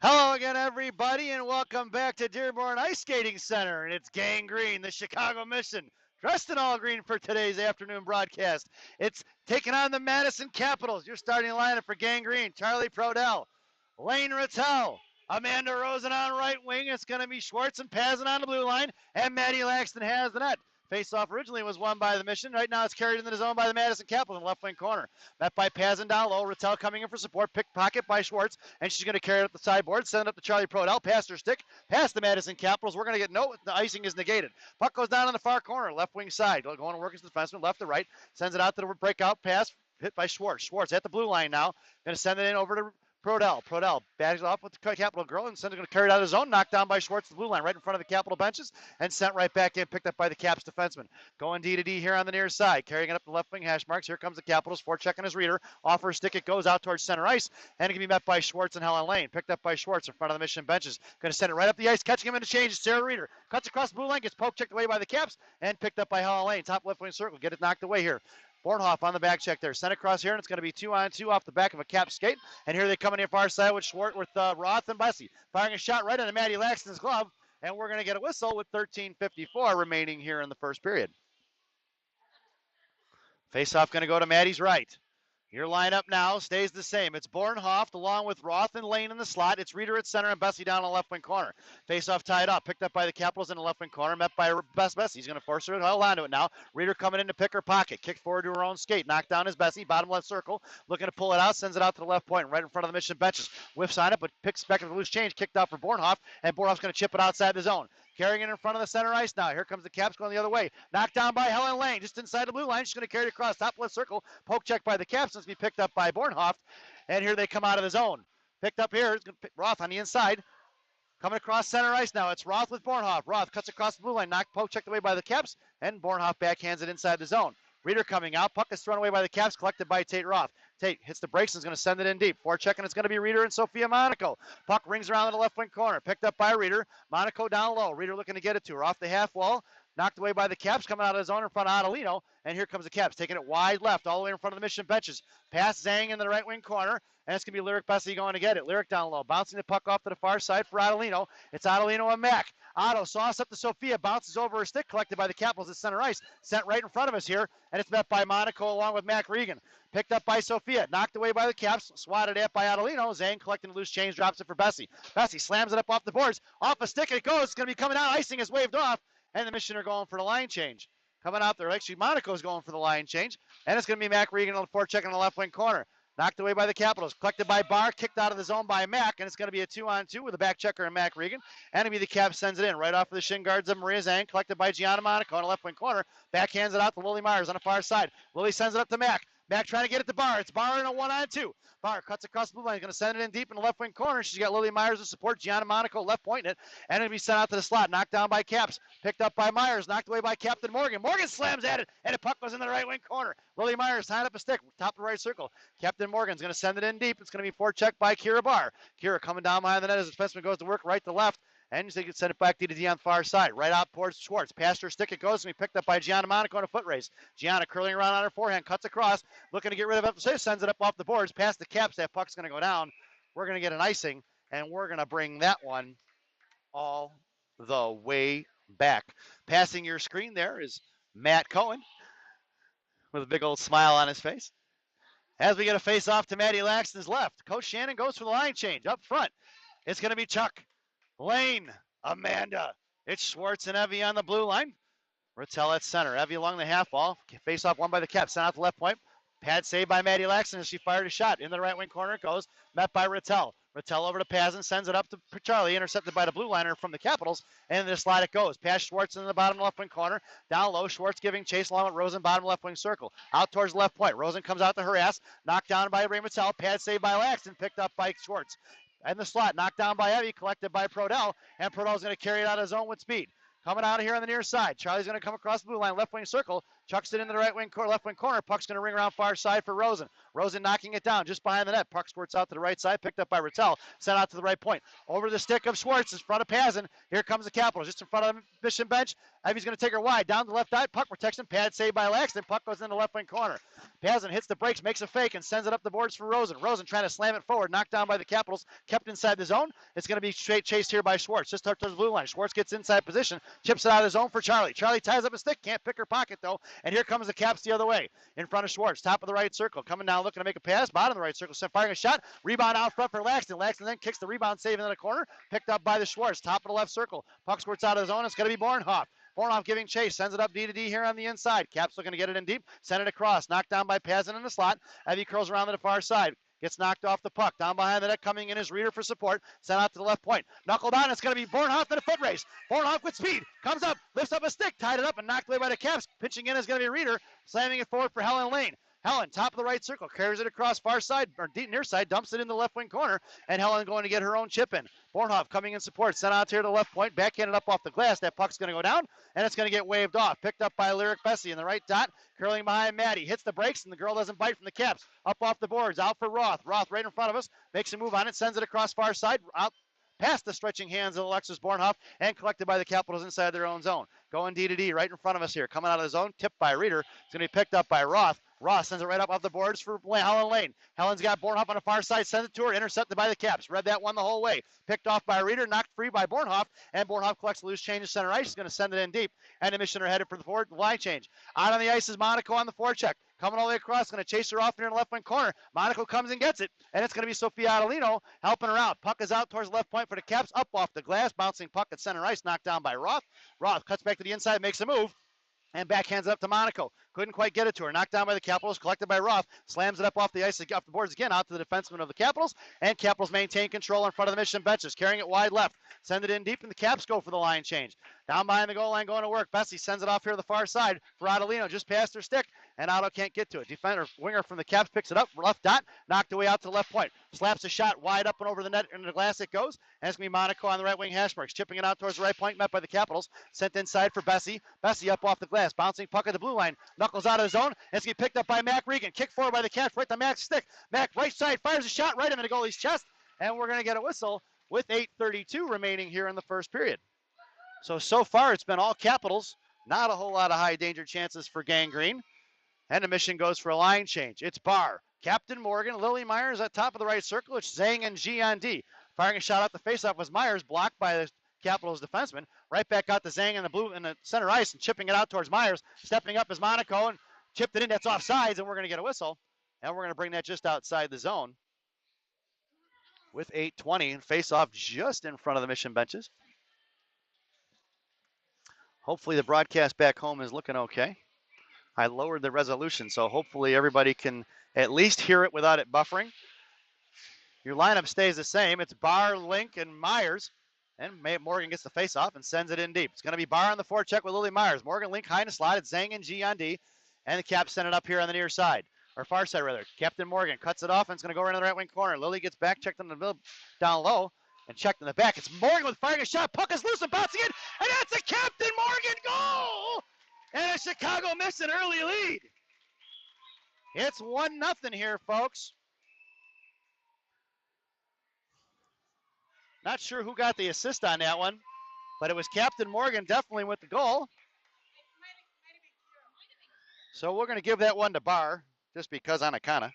Hello again, everybody, and welcome back to Dearborn Ice Skating Center. And it's Gang Green, the Chicago Mission, dressed in all green for today's afternoon broadcast. It's taking on the Madison Capitals. Your starting lineup for Gang Green: Charlie Prodell, Lane Rattel, Amanda Rosen on right wing. It's going to be Schwartz and Pazin on the blue line, and Maddie Laxton has the net. Face-off originally was won by the Mission. Right now it's carried into the zone by the Madison Capitals in the left wing corner. Met by Pazin down low. Rattel coming in for support. Pickpocket by Schwartz, and she's going to carry it up the sideboard. Send it up to Charlie Prodell. Past her stick. Past the Madison Capitals. We're going to get no. The icing is negated. Puck goes down on the far corner. Left wing side. Going to work as the defenseman. Left to right. Sends it out to the breakout pass. Hit by Schwartz. Schwartz at the blue line now. Going to send it in over to Prodell. Prodell bags off with the Capital girl and sends it going to carry it out of his own. Knocked down by Schwartz to the blue line right in front of the Capital benches and sent right back in. Picked up by the Caps defenseman. Going D to D here on the near side. Carrying it up the left wing hash marks. Here comes the Capitals. Forechecking his reader. Off her stick. It goes out towards center ice. And it can be met by Schwartz and Helen Lane. Picked up by Schwartz in front of the Mission benches. Going to send it right up the ice. Catching him in the change. Sarah Reader. Cuts across the blue line. Gets poke checked away by the Caps. And picked up by Helen Lane. Top left wing circle. Get it knocked away here. Bornhoff on the back check there. Sent across here, and it's going to be 2-on-2 off the back of a Cap skate. And here they come in the far side with Schwartz, with Roth and Bessie. Firing a shot right into Maddie Laxton's glove. And we're going to get a whistle with 13:54 remaining here in the first period. Face-off going to go to Maddie's right. Your lineup now stays the same. It's Bornhoff along with Roth and Lane in the slot. It's Reader at center and Bessie down on the left wing corner. Face-off tied up. Picked up by the Capitals in the left wing corner. Met by Bessie. He's going to force her to hold on to it now. Reader coming in to pick her pocket. Kick forward to her own skate. Knocked down is Bessie. Bottom left circle. Looking to pull it out. Sends it out to the left point. Right in front of the Mission benches. Whiffs on it, but picks back up the loose change. Kicked out for Bornhoff. And Bornhoff's going to chip it outside the zone. Carrying it in front of the center ice now. Here comes the Caps going the other way. Knocked down by Helen Lane, just inside the blue line. She's going to carry it across top left circle. Poke check by the Caps. It's going to be picked up by Bornhoff. And here they come out of the zone. Picked up here. Roth on the inside. Coming across center ice now. It's Roth with Bornhoff. Roth cuts across the blue line. Knocked, poke checked away by the Caps. And Bornhoff backhands it inside the zone. Reader coming out. Puck is thrown away by the Caps. Collected by Tate Roth. Tate hits the brakes and is going to send it in deep. Forechecking, it's going to be Reader and Sophia Monaco. Puck rings around in the left wing corner. Picked up by Reader. Monaco down low. Reader looking to get it to her. Off the half wall. Knocked away by the Caps. Coming out of the zone in front of Adelino. And here comes the Caps. Taking it wide left. All the way in front of the Mission benches. Pass Zhang in the right wing corner. And it's going to be Lyric Bessie going to get it. Lyric down low. Bouncing the puck off to the far side for Adelino. It's Adelino and Mack. Otto sauce up to Sophia. Bounces over her stick. Collected by the Capitals at center ice. Sent right in front of us here. And it's met by Monaco along with Mac Regan. Picked up by Sophia. Knocked away by the Caps. Swatted at by Adelino. Zane collecting the loose change. Drops it for Bessie. Bessie slams it up off the boards. Off a stick it goes. It's going to be coming out. Icing is waved off. And the Mission are going for the line change. Coming out there. Actually, Monaco's going for the line change. And it's going to be Mac Regan on the forecheck in the left wing corner. Knocked away by the Capitals. Collected by Barr. Kicked out of the zone by Mack. And it's going to be a 2-on-2 with a back checker and Mac Regan. And it'll be the Caps sends it in. Right off of the shin guards of Maria Zhang. Collected by Gianna Monaco on the left wing corner. Backhands it out to Lily Myers on the far side. Lily sends it up to Mack. Mack trying to get it to Barr. It's Barr in a 1-on-2. Barr cuts across the blue line. He's going to send it in deep in the left wing corner. She's got Lily Myers to support. Gianna Monaco left pointing it. And it'll be sent out to the slot. Knocked down by Caps. Picked up by Myers. Knocked away by Captain Morgan. Morgan slams at it. And the puck goes in the right wing corner. Lily Myers tying up a stick. Top of the right circle. Captain Morgan's going to send it in deep. It's going to be forechecked by Kira Barr. Kira coming down behind the net as the defenseman goes to work right to left. And they can send it back D to D on the far side. Right out towards Schwartz. Past her stick it goes. And be picked up by Gianna Monaco on a foot race. Gianna curling around on her forehand. Cuts across. Looking to get rid of it. Sends it up off the boards. Past the Caps. That puck's going to go down. We're going to get an icing. And we're going to bring that one all the way back. Passing your screen there is Matt Cohen. With a big old smile on his face. As we get a face off to Maddie Laxton's left. Coach Shannon goes for the line change. Up front. It's going to be Chuck. Lane, Amanda. It's Schwartz and Evie on the blue line. Rattel at center. Evie along the half wall. Face off won by the Caps. Sent out the left point. Pad saved by Maddie Laxton as she fired a shot. In the right wing corner it goes. Met by Rattel. Rattel over to Pazin. Sends it up to Charlie. Intercepted by the blue liner from the Capitals. And in the slide it goes. Past Schwartz in the bottom left wing corner. Down low. Schwartz giving chase along with Rosen. Bottom left wing circle. Out towards the left point. Rosen comes out to harass. Knocked down by Ray Rattel. Pad saved by Laxton. Picked up by Schwartz. And the slot knocked down by Evie, collected by Prodell, and Prodell's going to carry it out of his own with speed. Coming out of here on the near side. Charlie's going to come across the blue line, left wing circle, chucks it into the right wing left wing corner. Puck's going to ring around far side for Rosen. Rosen knocking it down just behind the net. Puck squirts out to the right side, picked up by Rattel, sent out to the right point. Over the stick of Schwartz in front of Pazin. Here comes the Capitals, just in front of the Mission bench. Evie's going to take her wide, down the left eye. Puck protection, pad saved by Laxton. Puck goes in the left wing corner. Pazin hits the brakes, makes a fake, and sends it up the boards for Rosen. Rosen trying to slam it forward, knocked down by the Capitals, kept inside the zone. It's going to be chased here by Schwartz, just towards the blue line. Schwartz gets inside position, chips it out of the zone for Charlie. Charlie ties up a stick, can't pick her pocket though, and here comes the Caps the other way. In front of Schwartz, top of the right circle, coming down, looking to make a pass, bottom of the right circle, firing a shot, rebound out front for Laxton. Laxton then kicks the rebound, saving in the corner, picked up by the Schwartz, top of the left circle. Puck squirts out of the zone, it's going to be Bornhoff. Bornhoff giving chase, sends it up D to D here on the inside. Caps looking to get it in deep, send it across, knocked down by Pazin in the slot. Evie curls around to the far side, gets knocked off the puck. Down behind the net, coming in is Reeder for support, sent out to the left point. Knuckled on, it's going to be Bornhoff in a foot race. Bornhoff with speed, comes up, lifts up a stick, tied it up and knocked away by the Caps. Pitching in is going to be Reeder, slamming it forward for Helen Lane. Helen, top of the right circle, carries it across far side, or deep near side, dumps it in the left wing corner, and Helen going to get her own chip in. Bornhoff coming in support, sent out here to the left point, backhanded up off the glass. That puck's going to go down, and it's going to get waved off. Picked up by Lyric Bessie in the right dot, curling behind Maddie. Hits the brakes, and the girl doesn't bite from the Caps. Up off the boards, out for Roth. Roth right in front of us, makes a move on it, sends it across far side, out past the stretching hands of Alexis Bornhoff, and collected by the Capitals inside their own zone. Going D to D right in front of us here. Coming out of the zone, tipped by Reeder. It's going to be picked up by Roth. Roth sends it right up off the boards for Helen Lane. Helen's got Bornhoff on the far side, sends it to her, intercepted by the Caps. Read that one the whole way. Picked off by Reeder, knocked free by Bornhoff, and Bornhoff collects a loose change to center ice. He's going to send it in deep, and the Missioner headed for the forward line change. Out on the ice is Monaco on the forecheck. Coming all the way across, going to chase her off here in the left wing corner. Monaco comes and gets it, and it's going to be Sophia Adelino helping her out. Puck is out towards the left point for the Caps, up off the glass, bouncing puck at center ice, knocked down by Roth. Roth cuts back to the inside, makes a move, and backhands it up to Monaco. Couldn't quite get it to her. Knocked down by the Capitals, collected by Roth. Slams it up off the ice, off the boards again, out to the defenseman of the Capitals. And Capitals maintain control in front of the Mission benches, carrying it wide left. Send it in deep, and the Caps go for the line change. Down behind the goal line, going to work. Bessie sends it off here to the far side for Adelino, just past her stick, and Otto can't get to it. Defender, winger from the Caps picks it up, left dot, knocked away out to the left point. Slaps a shot wide up and over the net, and the glass it goes. And it's going to be Monaco on the right wing hash marks, chipping it out towards the right point, met by the Capitals. Sent inside for Bessie. Bessie up off the glass, bouncing puck at the blue line, knuckles out of the zone. And it's going to be picked up by Mac Regan. Kick forward by the Caps, right to Mac's stick. Mac right side fires a shot right into the goalie's chest, and we're going to get a whistle with 8:32 remaining here in the first period. So far it's been all Capitals. Not a whole lot of high danger chances for Gangrene. And the Mission goes for a line change. It's Barr, Captain Morgan, Lily Myers at top of the right circle. It's Zhang and G on D. Firing a shot out the faceoff was Myers, blocked by the Capitals defenseman. Right back out to Zhang in the blue in the center ice and chipping it out towards Myers. Stepping up is Monaco and chipped it in. That's offsides, and we're going to get a whistle. And we're going to bring that just outside the zone with 8:20 and face off just in front of the Mission benches. Hopefully the broadcast back home is looking okay. I lowered the resolution, so hopefully everybody can at least hear it without it buffering. Your lineup stays the same. It's Barr, Link, and Myers. And Morgan gets the face-off and sends it in deep. It's going to be Barr on the forecheck with Lily Myers. Morgan, Link, high in the slot. It's Zhang and G on D. And the Caps send it up here on the near side. Or far side, rather. Captain Morgan cuts it off, and it's going to go right in the right wing corner. Lily gets back, checked in the middle, down low, and checked in the back. It's Morgan with firing a shot. Puck is loose and bouncing in. And that's a Captain Morgan goal! And a Chicago miss an early lead. It's 1-0 here, folks. Not sure who got the assist on that one, but it was Captain Morgan definitely with the goal. So we're going to give that one to Barr, just because Anacana.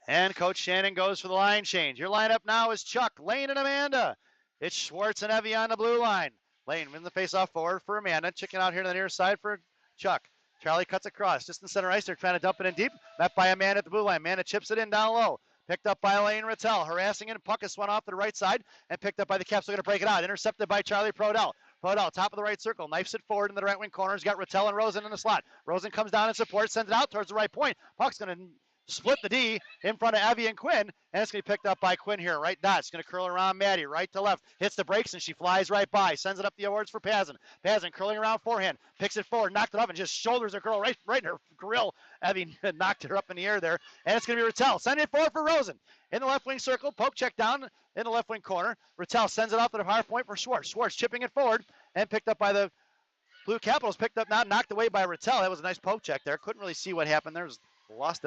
And Coach Shannon goes for the line change. Your lineup now is Chuck, Lane, and Amanda. It's Schwartz and Evie on the blue line. Lane wins the faceoff forward for Amanda. Chicken out here to the near side for Chuck. Charlie cuts across. Just in center ice. They're trying to dump it in deep. Met by Amanda at the blue line. Amanda chips it in down low. Picked up by Lane Rattel. Harassing it. Puck is swung off to the right side. And picked up by the Caps. They're going to break it out. Intercepted by Charlie Prodell. Prodell, top of the right circle. Knifes it forward in the right wing corner. He's got Rattel and Rosen in the slot. Rosen comes down in support. Sends it out towards the right point. Puck's going to split the D in front of Evie and Quinn, and it's going to be picked up by Quinn here. Right dot. It's going to curl around Maddie, right to left. Hits the brakes, and she flies right by. Sends it up the boards for Pazin. Pazin curling around forehand. Picks it forward, knocked it up, and just shoulders the girl right in her grill. Evie knocked her up in the air there, and it's going to be Rattel. Send it forward for Rosen. In the left wing circle, poke check down in the left wing corner. Rattel sends it off to the high point for Schwartz. Schwartz chipping it forward, and picked up by the Blue Capitals. Picked up now, knocked away by Rattel. That was a nice poke check there. Couldn't really see what happened there. Lost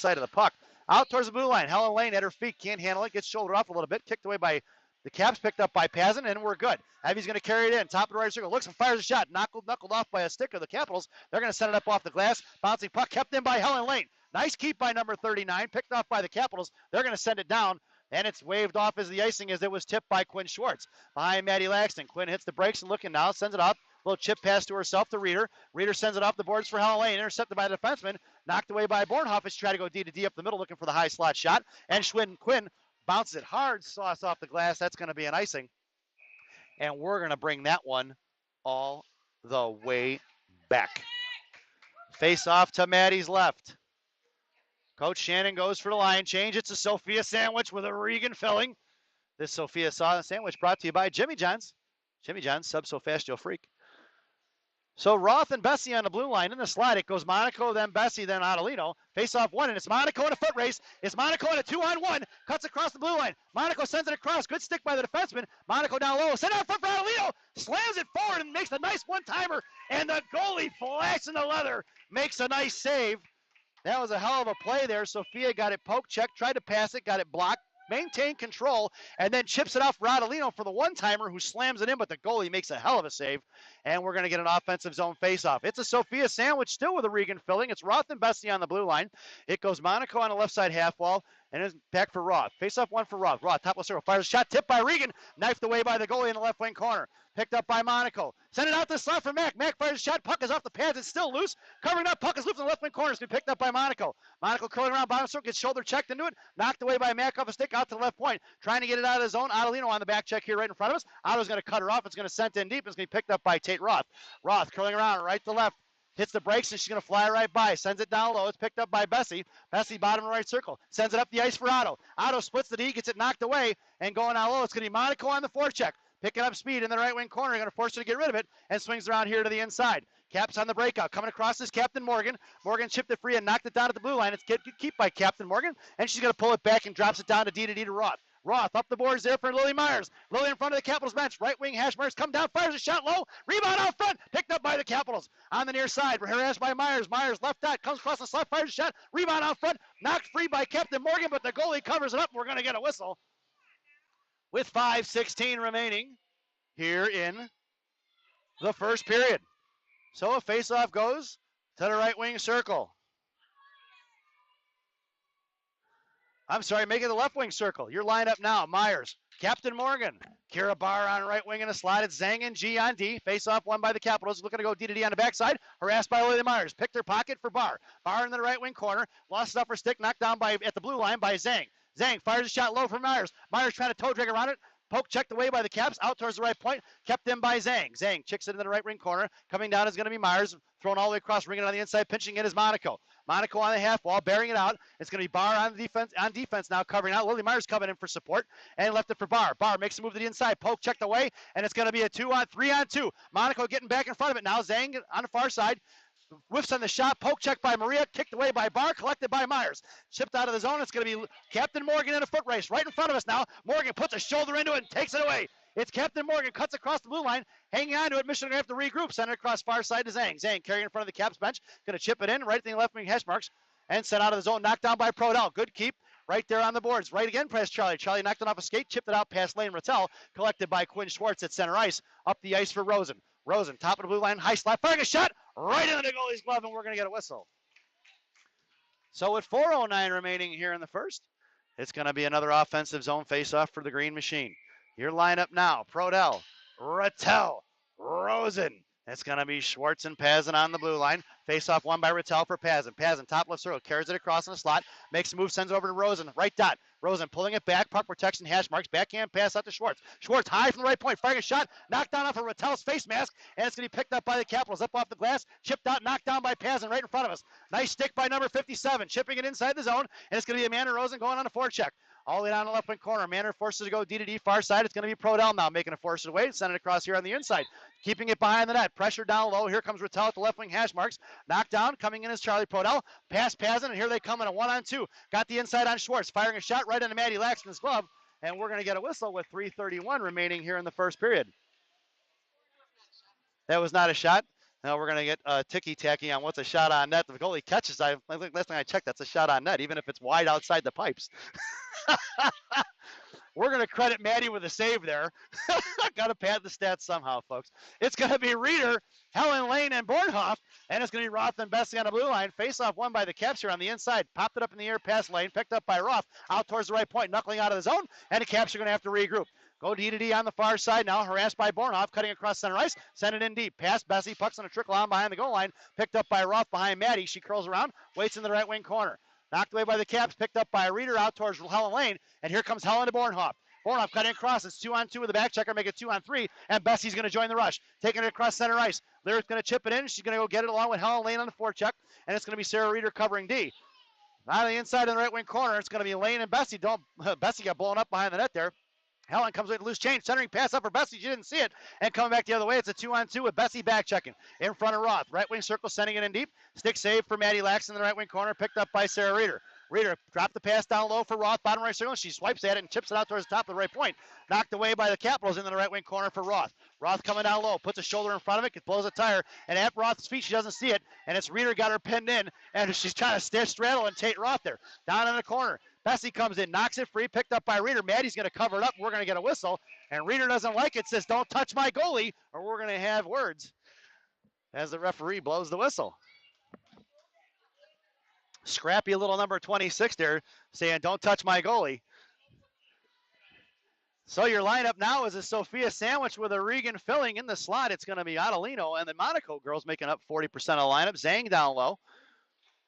sight of the puck. Out towards the blue line. Helen Lane at her feet. Can't handle it. Gets shouldered off a little bit. Kicked away by The Caps picked up by Pazin, and we're good. Evie's going to carry it in. Top of the right circle. Looks and fires a shot. Knuckled off by a stick of the Capitals. They're going to set it up off the glass. Bouncing puck kept in by Helen Lane. Nice keep by number 39. Picked off by the Capitals. They're going to send it down. And it's waved off as the icing as it was tipped by Quinn Schwartz. Behind Maddie Laxton. Quinn hits the brakes and looking now. Sends it up. Little chip pass to herself to Reeder. Reeder sends it off the boards for Helen Lane. Intercepted by the defenseman. Knocked away by Bornhoff as she tried to go D to D up the middle looking for the high slot shot. And Quinn bounces it hard. Sauce off the glass. That's going to be an icing. And we're going to bring that one all the way back. Face off to Maddie's left. Coach Shannon goes for the line change. It's a Sophia sandwich with a Regan filling. This Sophia sandwich brought to you by Jimmy John's. Jimmy John's, sub so fast you'll freak. So Roth and Bessie on the blue line in the slide. It goes Monaco, then Bessie, then Adelino. Face off one, and it's Monaco in a foot race. It's Monaco in a 2-on-1. Cuts across the blue line. Monaco sends it across. Good stick by the defenseman. Monaco down low. Send out front for Adelino. Slams it forward and makes a nice one-timer. And the goalie flashing the leather. Makes a nice save. That was a hell of a play there. Sophia got it poke checked, tried to pass it, got it blocked, maintained control, and then chips it off for Adelino for the one-timer who slams it in, but the goalie makes a hell of a save, and we're going to get an offensive zone face-off. It's a Sophia sandwich still with a Regan filling. It's Roth and Bessie on the blue line. It goes Monaco on the left side half wall, and it's back for Roth. Face-off one for Roth. Roth, top of circle, fires a shot, tipped by Regan, knifed away by the goalie in the left wing corner. Picked up by Monaco. Send it out the slot for Mack. Mack fires a shot. Puck is off the pads. It's still loose. Covering up. Puck is loose in the left wing corner. It's been picked up by Monaco. Monaco curling around bottom circle. Gets shoulder checked into it. Knocked away by Mack off a stick out to the left point. Trying to get it out of the zone. Adelino on the back check here right in front of us. Otto's going to cut her off. It's going to send in deep. It's going to be picked up by Tate Roth. Roth curling around right to left. Hits the brakes, and she's going to fly right by. Sends it down low. It's picked up by Bessie. Bessie, bottom right circle. Sends it up the ice for Otto. Otto splits the D, gets it knocked away, and going out low. It's going to be Monaco on the forecheck. Picking up speed in the right wing corner. Going to force her to get rid of it, and swings around here to the inside. Caps on the breakout. Coming across is Captain Morgan. Morgan chipped it free and knocked it down at the blue line. It's good keep by Captain Morgan, and she's going to pull it back and drops it down to D to Roth. Roth up the boards there for Lily Myers. Lily in front of the Capitals bench. Right wing hash marks come down, fires a shot low. Rebound out front. Picked up by the Capitals. On the near side. Harassed by Myers. Myers left dot. Comes across the slot. Fires a shot. Rebound out front. Knocked free by Captain Morgan, but the goalie covers it up. We're going to get a whistle. With 5:16 remaining here in the first period. So a faceoff goes to the right wing circle. I'm sorry, make it the left wing circle. Your lineup now, Myers, Captain Morgan, Kira Barr on right wing in a slot. It's Zhang and G on D. Face off won by the Capitals. Looking to go D to D on the backside. Harassed by Lily Myers. Picked her pocket for Barr. Barr in the right wing corner. Lost it up her stick. Knocked down at the blue line by Zhang. Zhang fires a shot low for Myers. Myers trying to toe drag around it. Poke checked away by the Caps, out towards the right point, kept in by Zhang. Zhang chicks it in the right ring corner. Coming down is going to be Myers, thrown all the way across, ringing on the inside, pinching in is Monaco. Monaco on the half wall, bearing it out. It's going to be Barr on defense now, covering out. Lily Myers coming in for support, and left it for Barr. Barr makes a move to the inside, poke checked away, and it's going to be a 3-on-2. Monaco getting back in front of it now. Zhang on the far side. Whiffs on the shot, poke check by Maria, kicked away by Barr, collected by Myers. Chipped out of the zone. It's going to be Captain Morgan in a foot race right in front of us now. Morgan puts a shoulder into it and takes it away. It's Captain Morgan, cuts across the blue line, hanging on to it. Michigan going to have to regroup. Send it across far side to Zhang. Zhang carrying in front of the Caps bench. Going to chip it in right at the left wing hash marks and sent out of the zone. Knocked down by Prodell. Good keep right there on the boards. Right again past Charlie. Charlie knocked it off a skate, chipped it out past Lane Rattel. Collected by Quinn Schwartz at center ice. Up the ice for Rosen. Rosen, top of the blue line, high slot, firing a shot right into the goalie's glove, and we're going to get a whistle. So with 4:09 remaining here in the first, it's going to be another offensive zone face-off for the Green Machine. Your lineup now, Prodell, Rattel, Rosen. It's going to be Schwartz and Pazin on the blue line. Face-off won by Rattel for Pazin. Pazin, top left circle, carries it across in the slot, makes a move, sends it over to Rosen, right dot. Rosen pulling it back, puck protection, hash marks, backhand pass out to Schwartz. Schwartz high from the right point, firing a shot, knocked down off of Rattel's face mask, and it's going to be picked up by the Capitals. Up off the glass, chipped out, knocked down by Pazin right in front of us. Nice stick by number 57, chipping it inside the zone, and it's going to be Amanda Rosen going on a forecheck. All the way down the left wing corner. Manor forces to go D to D far side. It's going to be Prodell now making a force away. Send it across here on the inside. Keeping it behind the net. Pressure down low. Here comes Rattel at the left wing hash marks. Knocked down. Coming in is Charlie Prodell. Pass Pazin, and here they come in a 1-on-2. Got the inside on Schwartz. Firing a shot right into Maddie Laxton's glove. And we're going to get a whistle with 3:31 remaining here in the first period. That was not a shot. Now we're going to get ticky-tacky on what's a shot on net. The goalie catches. I think last time I checked, that's a shot on net, even if it's wide outside the pipes. We're going to credit Maddie with a save there. Got to pad the stats somehow, folks. It's going to be Reeder, Helen Lane, and Bornhoff, and it's going to be Roth and Bessie on the blue line. Face-off won by the Caps here on the inside. Popped it up in the air past Lane, picked up by Roth, out towards the right point, knuckling out of the zone, and the Caps are going to have to regroup. Go D-to-D on the far side now, harassed by Bornhoff, cutting across center ice, send it in deep. Pass Bessie, puck's on a trickle on behind the goal line, picked up by Roth behind Maddie. She curls around, waits in the right wing corner. Knocked away by the Caps, picked up by a Reeder out towards Helen Lane, and here comes Helen to Bornhoff. Bornhoff cutting across. It's 2-on-2 with the back checker, make it 2-on-3, and Bessie's going to join the rush. Taking it across center ice. Lyric's going to chip it in. She's going to go get it along with Helen Lane on the forecheck, and it's going to be Sarah Reeder covering D. On the inside in the right wing corner, it's going to be Lane and Bessie. Bessie got blown up behind the net there. Helen comes with a loose change, centering pass up for Bessie. She didn't see it, and coming back the other way, it's a 2-on-2 with Bessie back checking in front of Roth. Right wing circle, sending it in deep. Stick save for Maddie Lax in the right wing corner, picked up by Sarah Reeder. Reeder dropped the pass down low for Roth, bottom right circle. She swipes at it and chips it out towards the top of the right point. Knocked away by the Capitals in the right wing corner for Roth. Roth coming down low, puts a shoulder in front of it, blows a tire, and at Roth's feet, she doesn't see it, and it's Reeder got her pinned in, and she's trying to straddle and Tate Roth there. Down in the corner. Bessie comes in, knocks it free, picked up by Reeder. Maddie's going to cover it up. We're going to get a whistle, and Reeder doesn't like it, says, "Don't touch my goalie, or we're going to have words," as the referee blows the whistle. Scrappy little number 26 there saying, "Don't touch my goalie." So your lineup now is a Sophia sandwich with a Regan filling in the slot. It's going to be Adelino and the Monaco girls making up 40% of the lineup. Zhang down low.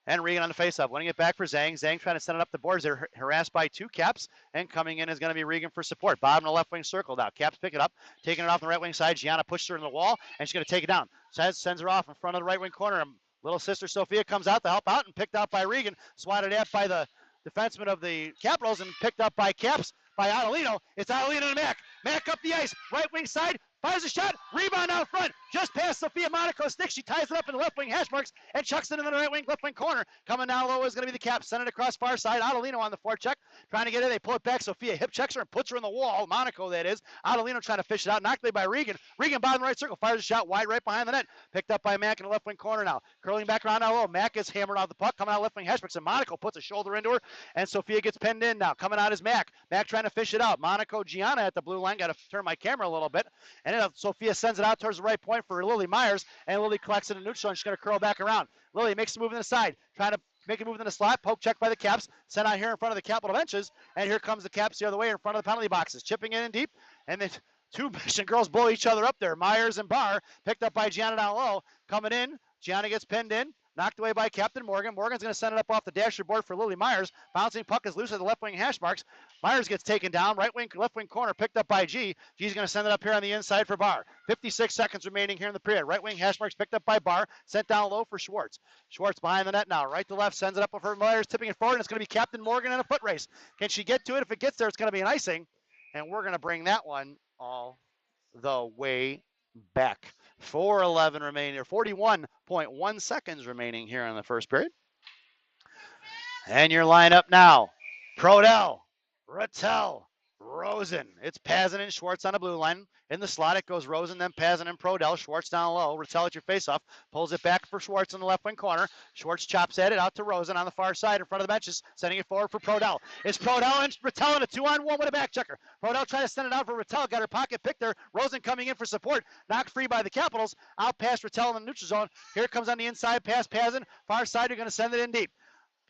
And Regan on the faceoff, winning it back for Zhang. Zhang trying to send it up the boards. They're harassed by two Caps, and coming in is going to be Regan for support. Bottom of the left wing circle now. Caps pick it up, taking it off the right wing side. Gianna pushes her in the wall, and she's going to take it down. Sends her off in front of the right wing corner. Little sister Sophia comes out to help out, and picked out by Regan. Swatted at by the defenseman of the Capitals, and picked up by Caps by Adelino. It's Adelino and Mack. Mack up the ice, right wing side. Fires a shot, rebound out front, just past Sophia Monaco's stick. She ties it up in the left wing hash marks and chucks it in the right wing left wing corner. Coming down low is going to be the Caps. Send it across far side. Adelino on the forecheck, trying to get it. They pull it back. Sophia hip checks her and puts her in the wall. Monaco, that is. Adelino trying to fish it out. Knocked away by Regan. Regan bottom right circle. Fires a shot wide right behind the net. Picked up by Mack in the left wing corner now. Curling back around down low. Mack is hammered out the puck. Coming out left wing hash marks. And Monaco puts a shoulder into her. And Sophia gets pinned in now. Coming out is Mack. Mack trying to fish it out. Monaco, Gianna at the blue line. Got to turn my camera a little bit. And then Sophia sends it out towards the right point for Lily Myers, and Lily collects it in neutral, and she's going to curl back around. Lily makes a move in the side, trying to make a move in the slot. Poke check by the Caps, sent out here in front of the Capital benches, and here comes the Caps the other way in front of the penalty boxes, chipping in deep, and then two Mission girls blow each other up there. Myers and Barr, picked up by Gianna down low, coming in. Gianna gets pinned in. Knocked away by Captain Morgan. Morgan's going to send it up off the dasher board for Lily Myers. Bouncing puck is loose at the left wing hash marks. Myers gets taken down. Right wing, left wing corner picked up by G. G's going to send it up here on the inside for Barr. 56 seconds remaining here in the period. Right wing hash marks picked up by Barr. Sent down low for Schwartz. Schwartz behind the net now. Right to left, sends it up for Myers, tipping it forward. And it's going to be Captain Morgan in a foot race. Can she get to it? If it gets there, it's going to be an icing. And we're going to bring that one all the way back. 4:11 remaining, or 41.1 seconds remaining here in the first period. And your lineup now: Prodell, Rattel, Rosen. It's Pazin and Schwartz on the blue line. In the slot, it goes Rosen, then Pazin and Prodell. Schwartz down low. Rattel at your faceoff. Pulls it back for Schwartz in the left wing corner. Schwartz chops at it out to Rosen on the far side in front of the benches, sending it forward for Prodell. It's Prodell and Rattel in a 2-on-1 with a back checker. Prodell trying to send it out for Rattel. Got her pocket picked there. Rosen coming in for support. Knocked free by the Capitals. Out past Rattel in the neutral zone. Here it comes on the inside past Pazin. Far side, you're going to send it in deep.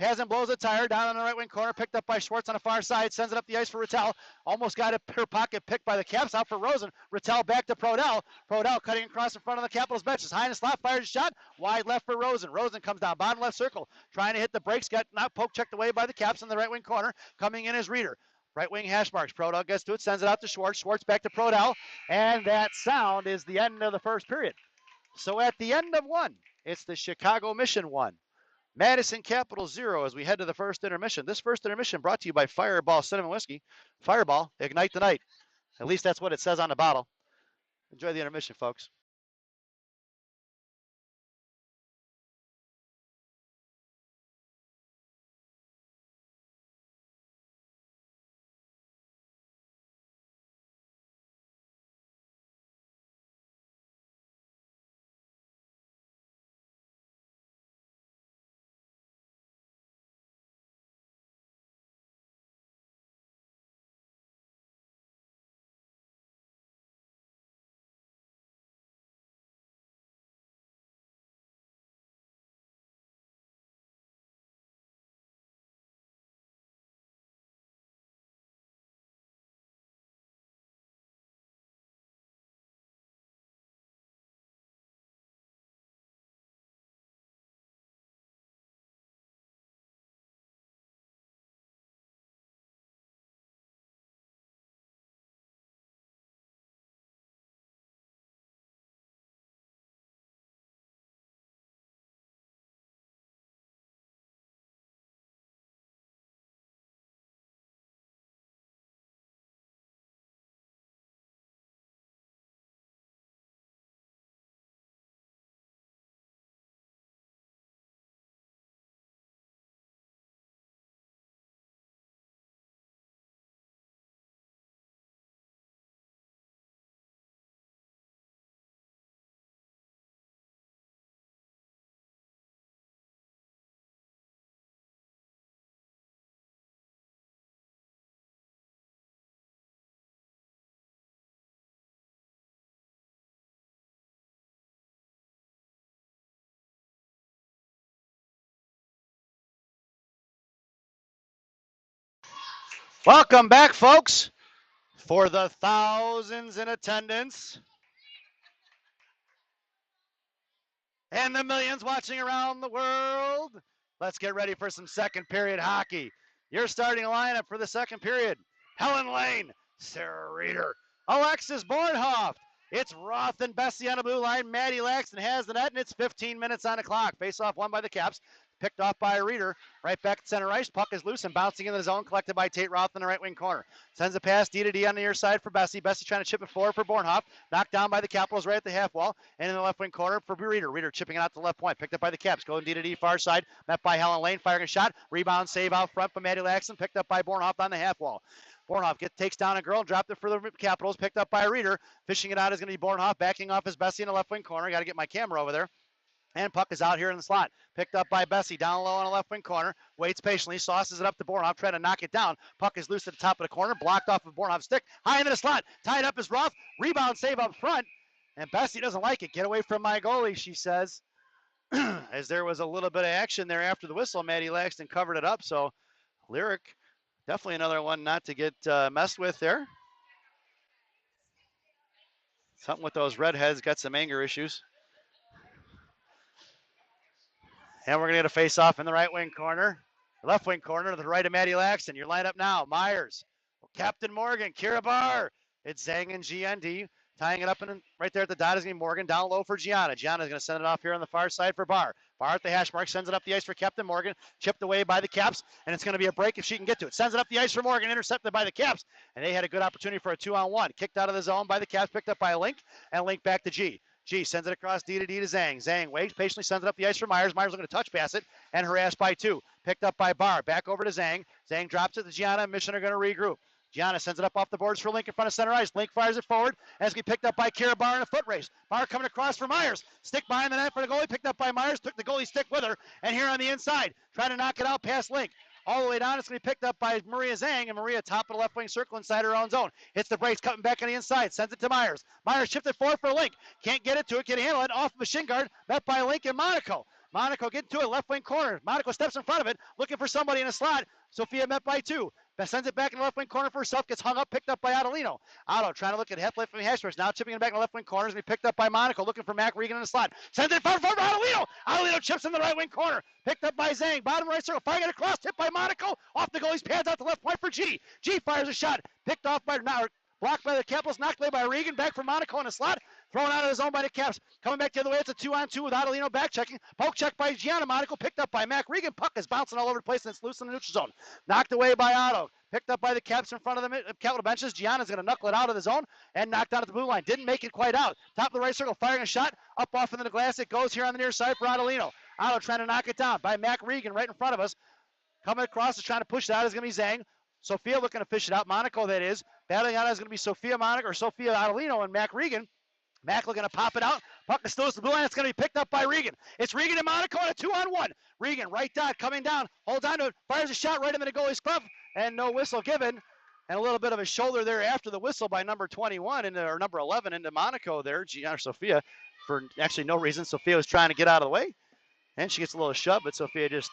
Pazin blows a tire down on the right wing corner, picked up by Schwartz on the far side, sends it up the ice for Rattel. Almost got her pocket picked by the Caps, out for Rosen. Rattel back to Prodell. Prodell cutting across in front of the Capitals benches. High in the slot, fires a shot, wide left for Rosen. Rosen comes down, bottom left circle, trying to hit the brakes, got not poke checked away by the Caps in the right wing corner. Coming in is Reeder. Right wing hash marks. Prodell gets to it, sends it out to Schwartz. Schwartz back to Prodell. And that sound is the end of the first period. So at the end of one, it's the Chicago Mission 1, Madison Capital 0 as we head to the first intermission. This first intermission brought to you by Fireball Cinnamon Whiskey. Fireball, ignite the night. At least that's what it says on the bottle. Enjoy the intermission, folks. Welcome back, folks, for the thousands in attendance and the millions watching around the world. Let's get ready for some second period hockey. Your starting lineup for the second period: Helen Lane, Sarah Reeder, Alexis Bornhoff. It's Roth and Bessie on the blue line. Maddie Laxton has the net, and it's 15 minutes on the clock. Face off won by the Caps. Picked off by Reeder. Right back at center ice. Puck is loose and bouncing into the zone. Collected by Tate Roth in the right wing corner. Sends a pass D to D on the near side for Bessie. Bessie trying to chip it forward for Bornhoff. Knocked down by the Capitals right at the half wall. And in the left wing corner for Reeder. Reeder chipping it out to the left point. Picked up by the Caps. Going D to D far side. Met by Helen Lane. Firing a shot. Rebound save out front by Maddie Laxton. Picked up by Bornhoff on the half wall. Bornhoff takes down a girl, dropped it for the Capitals, picked up by Reeder. Fishing it out is going to be Bornhoff, backing off his Bessie in the left wing corner. Got to get my camera over there. And puck is out here in the slot. Picked up by Bessie, down low on the left wing corner. Waits patiently, sauces it up to Bornhoff, trying to knock it down. Puck is loose at the top of the corner, blocked off of Bornhoff's stick. High into the slot, tied up is Roth. Rebound save up front. And Bessie doesn't like it. Get away from my goalie, she says. As there was a little bit of action there after the whistle, Maddie Laxton covered it up. So Lyric, definitely another one not to get messed with there. Something with those redheads, got some anger issues. And we're going to get a face-off in the right wing corner. Left wing corner to the right of Maddie Laxton. Your lineup now: Myers, Captain Morgan, Kira Barr. It's Zhang and GND. Tying it up and right there at the dot is going to be Morgan. Down low for Gianna. Gianna's going to send it off here on the far side for Barr. Barr at the hash mark, sends it up the ice for Captain Morgan. Chipped away by the Caps, and it's going to be a break if she can get to it. Sends it up the ice for Morgan, intercepted by the Caps, and they had a good opportunity for a 2-on-1. Kicked out of the zone by the Caps, picked up by Link, and Link back to G. G sends it across D to D to Zhang. Zhang waits, patiently sends it up the ice for Myers. Myers looking to touch pass it and harassed by two. Picked up by Barr. Back over to Zhang. Zhang drops it to Gianna. Mission are going to regroup. Gianna sends it up off the boards for Link in front of center ice. Link fires it forward as he picked up by Kira Barr in a foot race. Barr coming across for Myers. Stick behind the net for the goalie. Picked up by Myers. Took the goalie stick with her. And here on the inside, trying to knock it out past Link. All the way down, it's going to be picked up by Maria Zhang, and Maria top of the left wing circle inside her own zone. Hits the brakes, cutting back on the inside, sends it to Myers. Myers shifted forward for Link. Can't get it to it, can't handle it. Off of a shin guard, met by Link and Monaco. Monaco getting to it, left wing corner. Monaco steps in front of it, looking for somebody in a slot. Sophia met by two. Sends it back in the left wing corner for herself, gets hung up, picked up by Adelino. Otto trying to look at left wing hashmarks, now chipping it back in the left wing corner, and be picked up by Monaco, looking for Mac Regan in the slot. Sends it forward for Adelino. Adelino chips in the right wing corner, picked up by Zhang, bottom right circle, firing it across, hit by Monaco, off the goalie's pads out the left point for G. G fires a shot, picked off by blocked by the Capitals, knocked away by Regan, back for Monaco in the slot, thrown out of the zone by the Caps. Coming back the other way, it's a 2-on-2 with Adelino back checking. Poke check by Gianna. Monaco picked up by Mac Regan. Puck is bouncing all over the place and it's loose in the neutral zone. Knocked away by Otto. Picked up by the Caps in front of the Capital benches. Gianna's going to knuckle it out of the zone and knocked out at the blue line. Didn't make it quite out. Top of the right circle, firing a shot. Up off into the glass. It goes here on the near side for Adelino. Otto trying to knock it down by Mac Regan right in front of us. Coming across is trying to push it out is going to be Zhang. Sophia looking to fish it out. Monaco, that is. Battling out is going to be Sophia Monaco or Sophia Adelino and Mac Regan. Mac looking to pop it out. Puck is still at the blue line. It's going to be picked up by Regan. It's Regan and Monaco on a 2-on-1. Regan, right dot, coming down. Holds on to it. Fires a shot right into the goalie's glove. And no whistle given. And a little bit of a shoulder there after the whistle by number 21 or number 11 into Monaco there. Gianna Sophia for actually no reason. Sophia was trying to get out of the way. And she gets a little shove, but Sophia just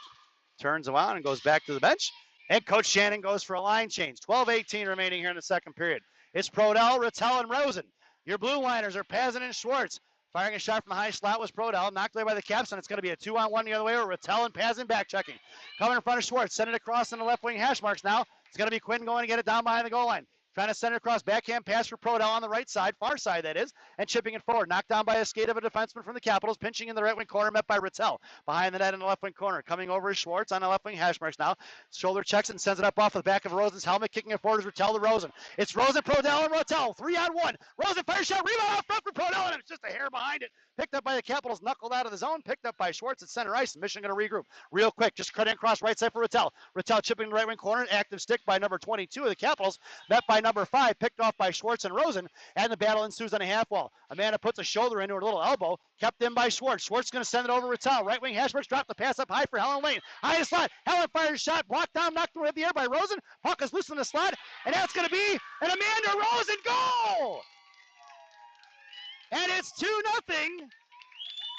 turns around and goes back to the bench. And Coach Shannon goes for a line change. 12-18 remaining here in the second period. It's Prodell, Rattel, and Rosen. Your blue liners are Pazin and Schwartz. Firing a shot from the high slot was Prodell. Knocked away by the Caps, and it's going to be a 2-on-1 the other way with Rattel and Pazin back checking. Coming in front of Schwartz. Send it across in the left wing hash marks now. It's going to be Quinn going to get it down behind the goal line. Trying to send it across, backhand pass for Prodell on the right side, far side that is, and chipping it forward. Knocked down by a skate of a defenseman from the Capitals, pinching in the right wing corner, met by Rattel. Behind the net in the left wing corner. Coming over is Schwartz on the left wing hash marks now. Shoulder checks and sends it up off the back of Rosen's helmet, kicking it forward is Rattel to Rosen. It's Rosen, Prodell, and Rattel. 3-on-1. Rosen fire shot, rebound out front for Prodell, and it's just a hair behind it. Picked up by the Capitals, knuckled out of the zone, picked up by Schwartz at center ice. Mission going to regroup real quick. Just cutting across right side for Rattel. Rattel chipping the right wing corner, active stick by number 22 of the Capitals, met by number 5, picked off by Schwartz and Rosen, and the battle ensues on a half wall. Amanda puts a shoulder into her little elbow, kept in by Schwartz. Schwartz going to send it over Rattel. Right wing Hashmarks drop the pass up high for Helen Lane. High in the slot. Helen fires a shot, blocked down, knocked away in the air by Rosen. Puck is loose in the slot, and that's going to be an Amanda Rosen goal! And it's 2-0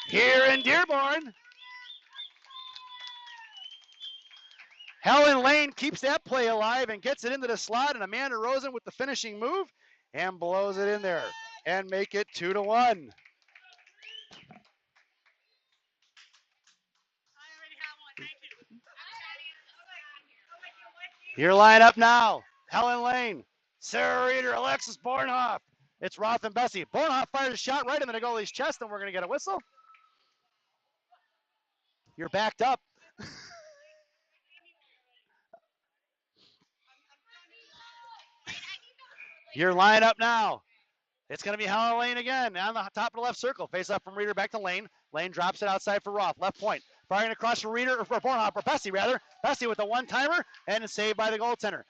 here in Dearborn. Helen Lane keeps that play alive and gets it into the slot, and Amanda Rosen with the finishing move and blows it in there and make it 2-1. Your lineup now. Helen Lane, Sarah Reeder, Alexis Bornhoff. It's Roth and Bessie. Bornhoff fires a shot right into the goalie's chest, and we're going to get a whistle. You're backed up. Your lineup now. It's going to be Helen Lane again on the top of the left circle. Face up from Reeder back to Lane. Lane drops it outside for Roth. Left point. Firing across for Reeder, or for Bornhoff, or Bessie rather. Bessie with a one-timer, and it's saved by the goaltender.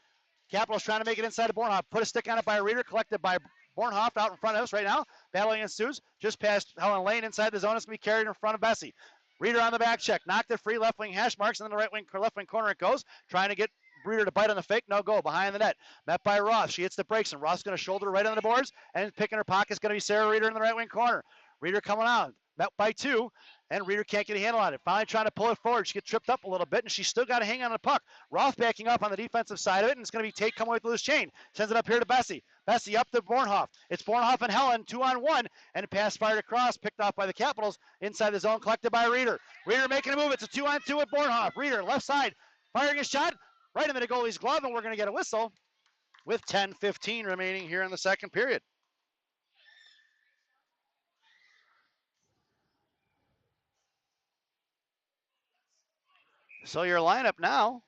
Capitals trying to make it inside of Bornhoff. Put a stick on it by Reeder, collected by Bornhoff out in front of us right now. Battling ensues. Just past Helen Lane inside the zone. It's going to be carried in front of Bessie. Reeder on the back check. Knocked it free. Left wing hash marks. And then the right wing, left wing corner it goes. Trying to get Reeder to bite on the fake. No go. Behind the net. Met by Roth. She hits the brakes. And Roth's going to shoulder right on the boards. And picking her pocket is going to be Sarah Reeder in the right wing corner. Reeder coming out. Met by two. And Reeder can't get a handle on it. Finally trying to pull it forward. She gets tripped up a little bit, and she's still got to hang on the puck. Roth backing up on the defensive side of it, and it's going to be Tate coming with the loose chain. Sends it up here to Bessie. Bessie up to Bornhoff. It's Bornhoff and Helen, 2-on-1, and a pass fired across, picked off by the Capitals, inside the zone, collected by Reeder. Reeder making a move. It's a 2-on-2 with Bornhoff. Reeder, left side, firing a shot right into the goalie's glove, and we're going to get a whistle with 10:15 remaining here in the second period. So your lineup now,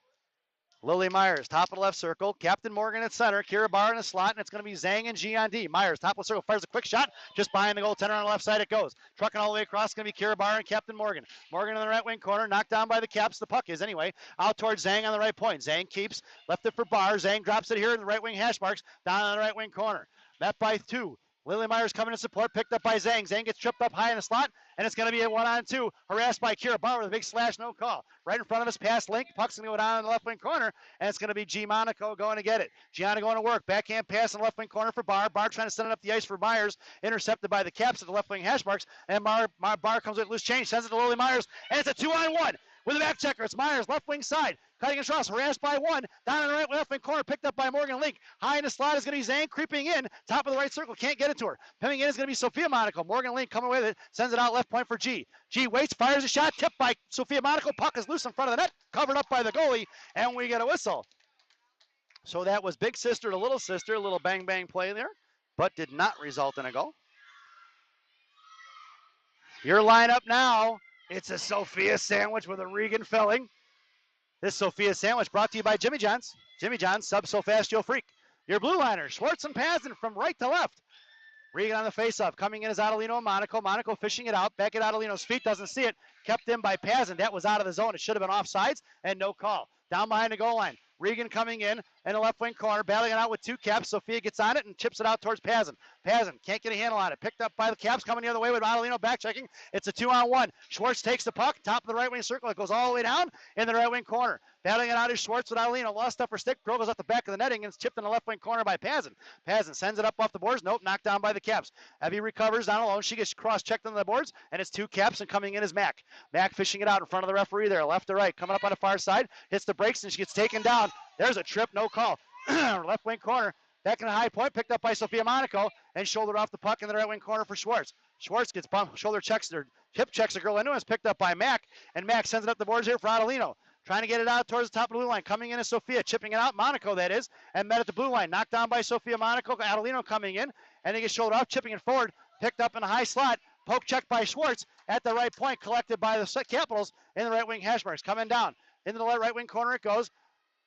Lily Myers, top of the left circle, Captain Morgan at center, Kira Barr in the slot, and it's going to be Zhang and G on D. Myers, top of the circle, fires a quick shot, just behind the goaltender on the left side it goes. Trucking all the way across, it's going to be Kira Barr and Captain Morgan. Morgan in the right wing corner, knocked down by the Caps, the puck is anyway, out towards Zhang on the right point. Zhang keeps, left it for Barr, Zhang drops it here in the right wing hash marks, down on the right wing corner. Met by two. Lily Myers coming in support, picked up by Zhang. Zhang gets tripped up high in the slot, and it's going to be a 1-on-2. Harassed by Kira Barr with a big slash, no call. Right in front of us, pass link. Puck's going to go down in the left wing corner, and it's going to be G. Monaco going to get it. Gianna going to work. Backhand pass in the left wing corner for Barr. Barr trying to send it up the ice for Myers. Intercepted by the Caps at the left wing hash marks, and Barr comes with loose change, sends it to Lily Myers, and it's a 2-on-1. With a back checker, it's Myers, left wing side. Cutting across, harassed by one. Down in the right left wing corner, picked up by Morgan Link. High in the slot is going to be Zhang creeping in. Top of the right circle, can't get it to her. Coming in is going to be Sophia Monaco. Morgan Link coming with it, sends it out left point for G. G waits, fires a shot, tipped by Sophia Monaco. Puck is loose in front of the net, covered up by the goalie, and we get a whistle. So that was big sister to little sister, a little bang bang play there, but did not result in a goal. Your lineup now, it's a Sophia sandwich with a Regan filling. This Sophia sandwich brought to you by Jimmy John's. Jimmy John's, sub so fast you'll freak. Your blue liner, Schwartz and Pazin from right to left. Regan on the face-off. Coming in is Adelino and Monaco. Monaco fishing it out. Back at Adelino's feet, doesn't see it. Kept in by Pazin. That was out of the zone. It should have been offsides, and no call. Down behind the goal line. Regan coming in the left wing corner, battling it out with two Caps. Sophia gets on it and chips it out towards Pazin. Pazin can't get a handle on it. Picked up by the Caps, coming the other way with Adelino back checking. It's a 2-on-1. Schwartz takes the puck, top of the right wing circle. It goes all the way down in the right wing corner. Battling it out is Schwartz with Adelino. Lost upper stick. Girl goes up the back of the netting and it's chipped in the left wing corner by Pazin. Pazin sends it up off the boards. Nope, knocked down by the Caps. Evie recovers down alone. She gets cross-checked on the boards, and it's two Caps, and coming in is Mac. Mac fishing it out in front of the referee there, left to right. Coming up on the far side, hits the brakes, and she gets taken down. There's a trip, no call. Left wing corner. Back in the high point, picked up by Sophia Monaco, and shouldered off the puck in the right wing corner for Schwartz. Schwartz gets bumped, shoulder checks, or hip checks a girl into him. It's picked up by Mac, and Mac sends it up the boards here for Adelino. Trying to get it out towards the top of the blue line. Coming in is Sophia, chipping it out. Monaco, that is, and met at the blue line. Knocked down by Sophia Monaco. Adelino coming in, and he gets shouldered off, chipping it forward. Picked up in a high slot. Poke check by Schwartz at the right point, collected by the Capitals in the right wing hash marks. Coming down into the right wing corner it goes.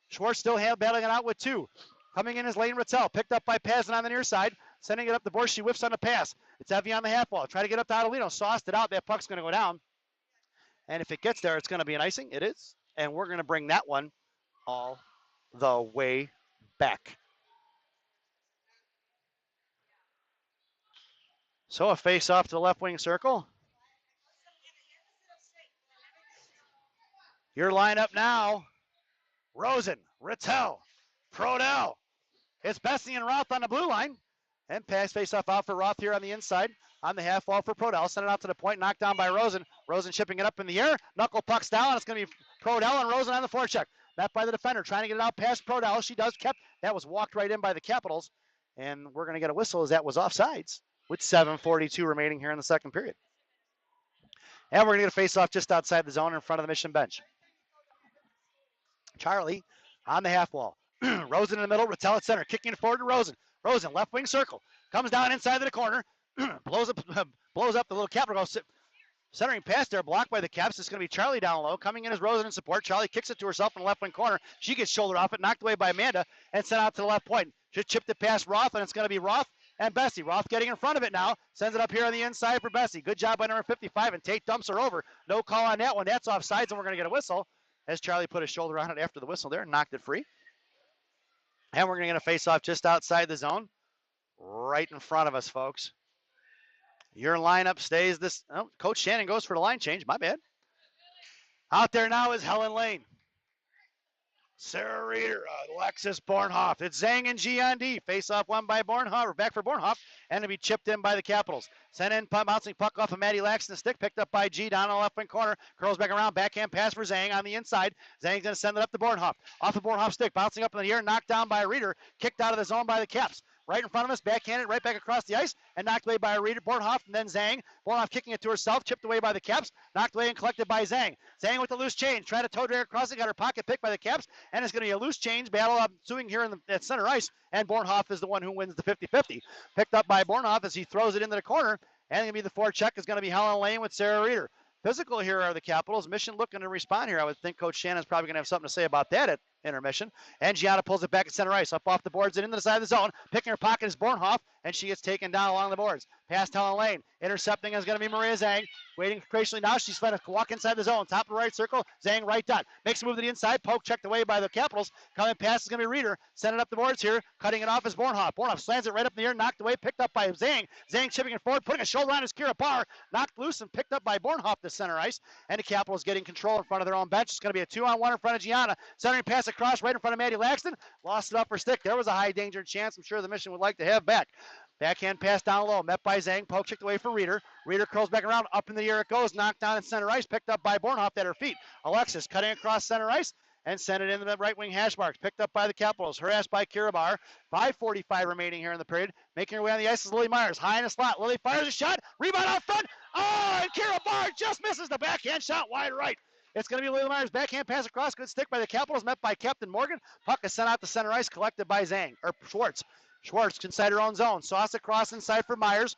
Schwartz still battling it out with two. Coming in is Lane Rattel, picked up by Pazin on the near side, sending it up the board. She whiffs on the pass. It's Evie on the half wall. Try to get up to Adelino. Sauced it out. That puck's going to go down. And if it gets there, it's going to be an icing. It is. And we're going to bring that one all the way back. So a face off to the left wing circle. Your lineup now, Rosen, Rattel, Prodell. It's Bessie and Roth on the blue line. And pass face-off out for Roth here on the inside. On the half wall for Prodell. Send it out to the point, knocked down by Rosen. Rosen chipping it up in the air. Knuckle pucks down. It's going to be Prodell and Rosen on the forecheck. met by the defender, trying to get it out past Prodell. She does, that was walked right in by the Capitals, and we're going to get a whistle as that was offsides with 7:42 remaining here in the second period. And we're going to get a face-off just outside the zone in front of the Mission bench. Charlie on the half wall. Rosen in the middle, Rattel at center, kicking it forward to Rosen. Rosen, left wing circle, comes down inside the corner, blows up the little Capital goal. Centering pass there, blocked by the Caps. It's going to be Charlie down low. Coming in as Rosen in support. Charlie kicks it to herself in the left wing corner. She gets shouldered off it, knocked away by Amanda, and sent out to the left point. Just chipped it past Roth, and it's going to be Roth and Bessie. Roth getting in front of it now. Sends it up here on the inside for Bessie. Good job by number 55, and Tate dumps her over. No call on that one. That's offsides, and we're going to get a whistle as Charlie put his shoulder on it after the whistle there and knocked it free. And we're going to get a face-off just outside the zone, right in front of us, folks. Your lineup stays this. Oh, Coach Shannon goes for the line change. My bad. Out there now is Helen Lane. Sarah Reeder, Alexis Bornhoff. It's Zhang and G on D. Face off one by Bornhoff, or back for Bornhoff, and to be chipped in by the Capitals. Sent in, bouncing puck off of Maddie Laxton. The stick picked up by G down on the left wing corner. Curls back around, backhand pass for Zhang on the inside. Zhang's going to send it up to Bornhoff. Off of Bornhoff's stick, bouncing up in the air, knocked down by Reeder. Kicked out of the zone by the Caps. Right in front of us, backhanded, right back across the ice, and knocked away by Reeder, Bornhoff, and then Zhang. Bornhoff kicking it to herself, chipped away by the Caps, knocked away and collected by Zhang. Zhang with the loose change, trying to toe drag across it, got her pocket picked by the Caps, and it's going to be a loose change battle ensuing here at center ice, and Bornhoff is the one who wins the 50-50. Picked up by Bornhoff as he throws it into the corner, and going to be the forecheck is going to be Helen Lane with Sarah Reeder. Physical here are the Capitals. Mission looking to respond here. I would think Coach Shannon's probably going to have something to say about that at intermission. And Gianna pulls it back at center ice, up off the boards and into the side of the zone. Picking her pocket is Bornhoff, and she gets taken down along the boards. Past Helen Lane. Intercepting is going to be Maria Zhang. Waiting graciously now. She's trying to walk inside the zone. Top of the right circle. Zhang right dot. Makes a move to the inside. Poke checked away by the Capitals. Coming past is going to be Reeder. Sending up the boards here. Cutting it off is Bornhoff. Bornhoff slams it right up in the air. Knocked away. Picked up by Zhang. Zhang chipping it forward. Putting a shoulder on his Kira Barr. Knocked loose and picked up by Bornhoff to center ice. And the Capitals getting control in front of their own bench. It's going to be a 2-on-1 in front of Gianna. Centering pass across right in front of Maddie Laxton. Lost it up her stick. There was a high danger chance I'm sure the Mission would like to have back. Backhand pass down low, met by Zhang, poke checked away for Reeder. Reeder curls back around, up in the air it goes, knocked down in center ice, picked up by Bornhoff at her feet. Alexis cutting across center ice and sent it into the right wing hash marks, picked up by the Capitals, harassed by Kira Barr. 5:45 remaining here in the period. Making her way on the ice is Lily Myers, high in the slot. Lily fires a shot, rebound out front. Oh, and Kira Barr just misses the backhand shot wide right. It's going to be Lily Myers' backhand pass across, good stick by the Capitals, met by Captain Morgan. Puck is sent out to center ice, collected by Schwartz. Schwartz inside her own zone. Sauce across inside for Myers.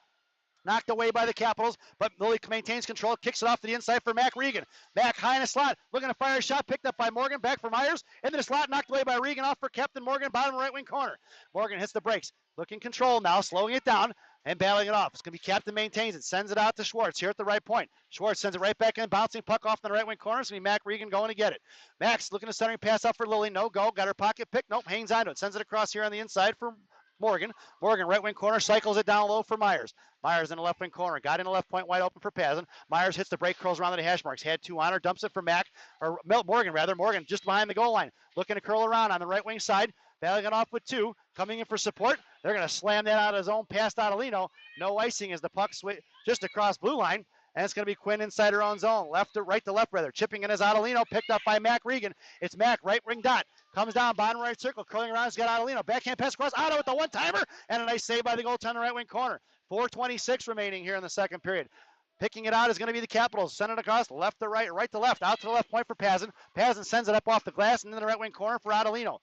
Knocked away by the Capitals, but Lily maintains control. Kicks it off to the inside for Mac Regan. Mac high in the slot, looking to fire a shot. Picked up by Morgan. Back for Myers. Into the slot, knocked away by Regan. Off for Captain Morgan. Bottom right wing corner. Morgan hits the brakes. Looking control now, slowing it down and battling it off. It's going to be Captain maintains it. Sends it out to Schwartz here at the right point. Schwartz sends it right back in. Bouncing puck off in the right wing corner. It's going to be Mac Regan going to get it. Max looking to centering pass up for Lily. No go. Got her pocket picked. Nope. Hangs onto it. Sends it across here on the inside for Morgan. Morgan, right wing corner, cycles it down low for Myers. Myers in the left wing corner. Got in the left point wide open for Pazin. Myers hits the break, curls around the hash marks. Had two on her, dumps it for Morgan rather. Morgan just behind the goal line. Looking to curl around on the right wing side. Battling it off with two. Coming in for support. They're going to slam that out of his own past Adelino. No icing as the puck just across blue line. And it's going to be Quinn inside her own zone. Right to left rather. Chipping in as Adelino. Picked up by Mac Regan. It's Mac, right wing dot. Comes down, bottom right circle, curling around. He's got Adelino. Backhand pass across. Otto with the one-timer. And a nice save by the goaltender right wing corner. 4:26 remaining here in the second period. Picking it out is going to be the Capitals. Send it across, left to right, right to left. Out to the left point for Pazin. Pazin sends it up off the glass and in the right wing corner for Adelino.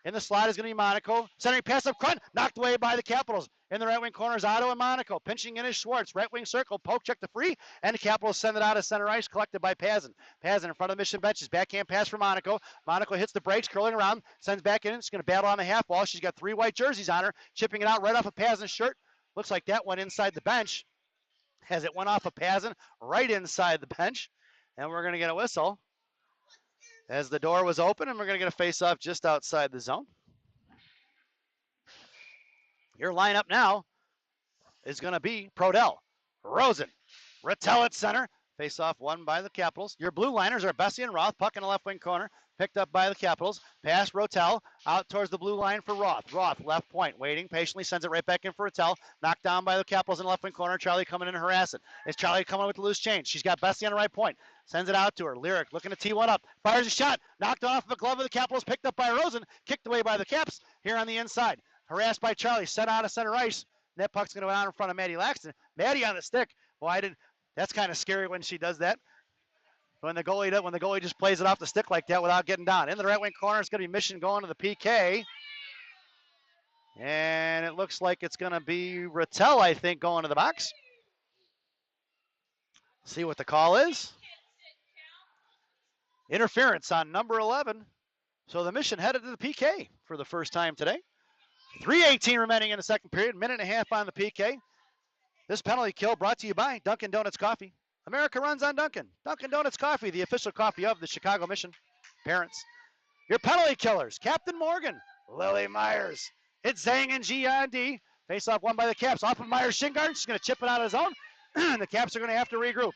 In the slot is going to be Monaco. Centering pass up front, knocked away by the Capitals. In the right wing corner is Otto and Monaco. Pinching in is Schwartz. Right wing circle, poke check to free. And the Capitals send it out of center ice, collected by Pazin. Pazin in front of the Mission benches. Backhand pass for Monaco. Monaco hits the brakes, curling around. Sends back in. It's going to battle on the half wall. She's got three white jerseys on her. Chipping it out right off of Pazin's shirt. Looks like that went inside the bench. As it went off of Pazin, right inside the bench. And we're going to get a whistle as the door was open, and we're going to get a face-off just outside the zone. Your lineup now is going to be Prodell, Rosen, Rattel at center. Face-off won by the Capitals. Your blue liners are Bessie and Roth. Puck in the left wing corner. picked up by the Capitals. Pass Rotel out towards the blue line for Roth. Roth, left point, waiting, patiently sends it right back in for Rotel. Knocked down by the Capitals in the left wing corner. Charlie coming in and harassing. It's Charlie coming with the loose change. She's got Bessie on the right point. Sends it out to her. Lyric looking to tee one up. Fires a shot. Knocked off the glove of the Capitals. Picked up by Rosen. Kicked away by the Caps here on the inside. Harassed by Charlie. Sent out of center ice. Net puck's going to go down in front of Maddie Laxton. Maddie on the stick. Boy, that's kind of scary when she does that. When the goalie just plays it off the stick like that without getting down. In the right wing corner, it's going to be Mission going to the PK. And it looks like it's going to be Rattel, I think, going to the box. See what the call is. Interference on number 11. So the Mission headed to the PK for the first time today. 3:18 remaining in the second period. Minute and a half on the PK. This penalty kill brought to you by Dunkin' Donuts Coffee. America runs on Dunkin'. Dunkin' Donuts Coffee, the official coffee of the Chicago Mission. Parents. Your penalty killers. Captain Morgan. Lily Myers. It's Zhang and G on D. Face off won by the Caps. Off of Myers Shingard. She's going to chip it out of his own. The Caps are going to have to regroup.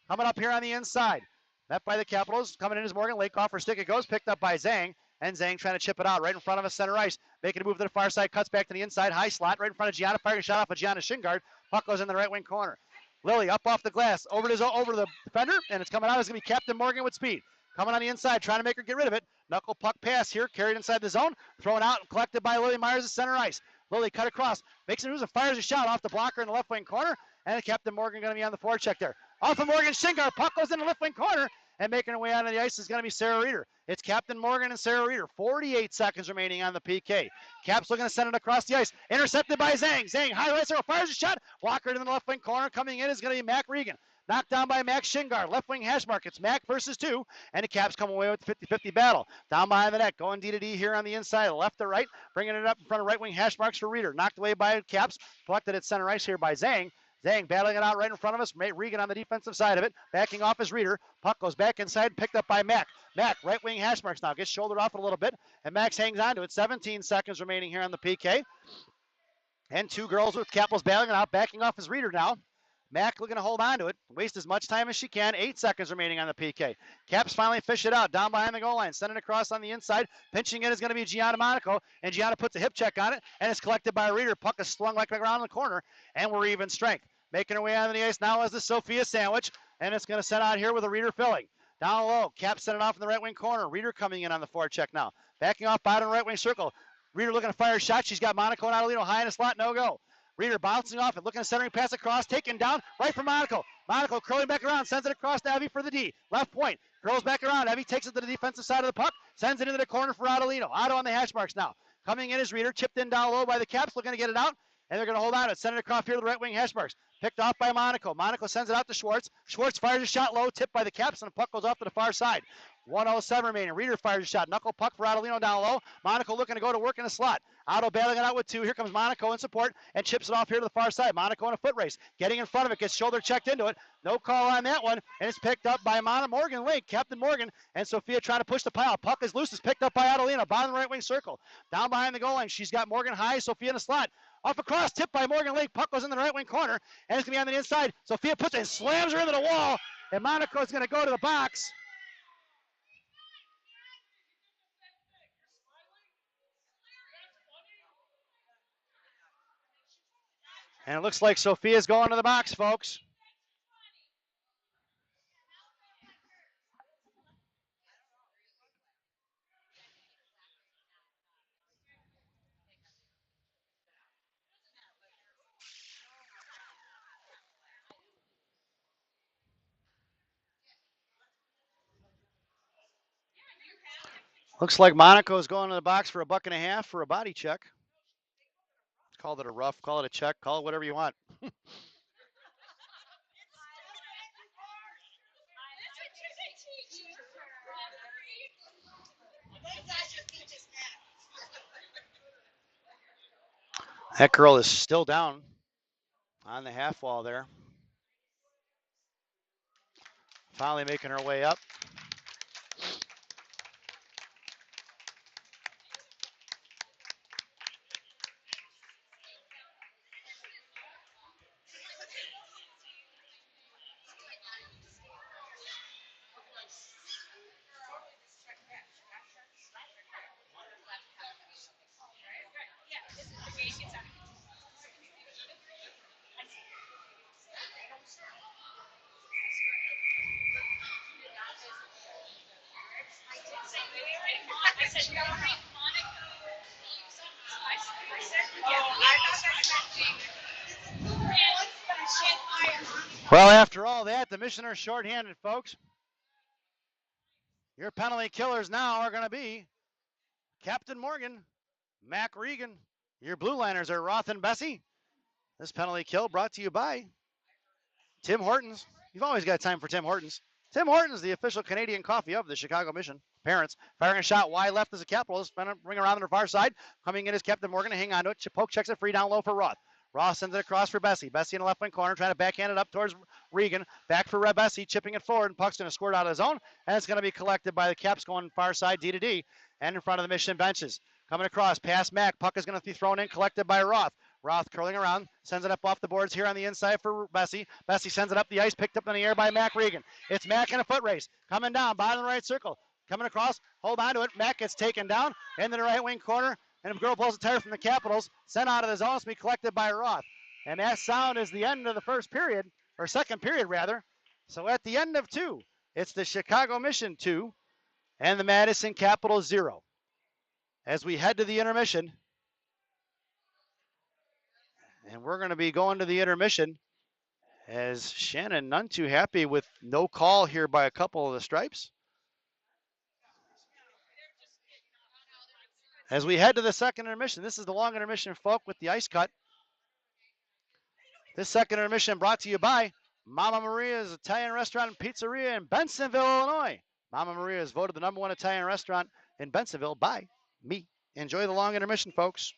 Coming up here on the inside. Met by the Capitals. Coming in is Morgan. Lake off her stick. It goes. Picked up by Zhang. And Zhang trying to chip it out right in front of us center ice. Making a move to the far side. Cuts back to the inside. High slot right in front of Gianna. Firing a shot off of Gianna Shingard. Puck goes in the right wing corner. Lily up off the glass. Over to the defender. And it's coming out. It's going to be Captain Morgan with speed. Coming on the inside. Trying to make her get rid of it. Knuckle puck pass here. Carried inside the zone. Thrown out. Collected by Lily Myers at center ice. Lily cut across. Makes a move and fires a shot off the blocker in the left wing corner. And Captain Morgan going to be on the forecheck there. Off of Morgan Shingard. Puck goes in the left wing corner. And making her way out of the ice is going to be Sarah Reeder. It's Captain Morgan and Sarah Reeder. 48 seconds remaining on the PK. Caps looking to send it across the ice. Intercepted by Zhang. Zhang highlights her, fires a shot. Walker in the left wing corner. Coming in is going to be Mac Regan. Knocked down by Max Shingard. Left wing hash mark. It's Mac versus 2. And the Caps come away with the 50-50 battle. Down behind the net. Going D to D here on the inside. Left to right. Bringing it up in front of right wing hash marks for Reeder. Knocked away by Caps. Collected at center ice here by Zhang. Zhang battling it out right in front of us. Regan on the defensive side of it. Backing off his Reeder. Puck goes back inside. Picked up by Mac. Mac, right wing hash marks now. Gets shouldered off a little bit. And Max hangs on to it. 17 seconds remaining here on the PK. And two girls with Capitals battling it out. Backing off his Reeder now. Mac looking to hold on to it. Waste as much time as she can. 8 seconds remaining on the PK. Caps finally fish it out. Down behind the goal line. Send it across on the inside. Pinching it is going to be Gianna Monaco. And Gianna puts a hip check on it. And it's collected by Reeder. Puck is slung like around the corner. And we're even strength. Making her way on the ice now as the Sophia sandwich. And it's going to set out here with a Reeder filling. Down low. Cap sent it off in the right wing corner. Reeder coming in on the forecheck now. Backing off bottom right wing circle. Reeder looking to fire a shot. She's got Monaco and Adelino high in the slot. No go. Reeder bouncing off it. Looking to centering pass across. Taken down. Right for Monaco. Monaco curling back around. Sends it across to Evie for the D. Left point. Curls back around. Evie takes it to the defensive side of the puck. Sends it into the corner for Adelino. Otto on the hash marks now. Coming in is Reeder. Chipped in down low by the Caps. Looking to get it out. And they're going to hold on to it. Send it across here to the right wing hash marks. Picked off by Monaco. Monaco sends it out to Schwartz. Schwartz fires a shot low, tipped by the Caps, and the puck goes off to the far side. 1:07 remaining. Reeder fires a shot. Knuckle puck for Adelino down low. Monaco looking to go to work in the slot. Otto battling it out with 2. Here comes Monaco in support and chips it off here to the far side. Monaco in a foot race. Getting in front of it. Gets shoulder checked into it. No call on that one. And it's picked up by Morgan Lake. Captain Morgan and Sophia trying to push the pile. Puck is loose. It's picked up by Adelino. Bottom right wing circle. Down behind the goal line. She's got Morgan high. Sophia in the slot. Off across, tipped by Morgan Lake. Puck goes in the right wing corner, and it's going to be on the inside. Sophia puts it and slams her into the wall, and Monaco's going to go to the box. And it looks like Sophia's going to the box, folks. Looks like Monaco's going to the box for $1.50 for a body check. Call it a rough, call it a check, call it whatever you want. That girl is still down on the half wall there. Finally making her way up. Well, after all that, the Mission are shorthanded, folks. Your penalty killers now are going to be Captain Morgan, Mac Regan. Your blue liners are Roth and Bessie. This penalty kill brought to you by Tim Hortons. You've always got time for Tim Hortons. Tim Hortons, the official Canadian coffee of the Chicago Mission. Parents firing a shot wide left as a Capitalist. Bring around on the far side. Coming in is Captain Morgan to hang on to it. Poke checks it free down low for Roth. Roth sends it across for Bessie. Bessie in the left wing corner trying to backhand it up towards Regan. Back for Bessie, chipping it forward. And puck's going to squirt out of his own. And it's going to be collected by the Caps going far side D to D. And in front of the Mission benches. Coming across, past Mac. Puck is going to be thrown in, collected by Roth. Roth curling around, sends it up off the boards here on the inside for Bessie. Bessie sends it up the ice, picked up in the air by Mac Regan. It's Mac in a foot race. Coming down, bottom of the right circle. Coming across, hold on to it. Mac gets taken down into the right wing corner, and a girl pulls a tire from the Capitals, sent out of the zone to be collected by Roth. And that sound is the end of the first period, or second period rather. So at the end of two, it's the Chicago Mission 2 and the Madison Capitals 0. As we head to the intermission, and we're going to be going to the intermission as Shannon none too happy with no call here by a couple of the Stripes. As we head to the second intermission, this is the long intermission, folk, with the ice cut. This second intermission brought to you by Mama Maria's Italian Restaurant and Pizzeria in Bensenville, Illinois. Mama Maria is voted the #1 Italian restaurant in Bensenville by me. Enjoy the long intermission, folks.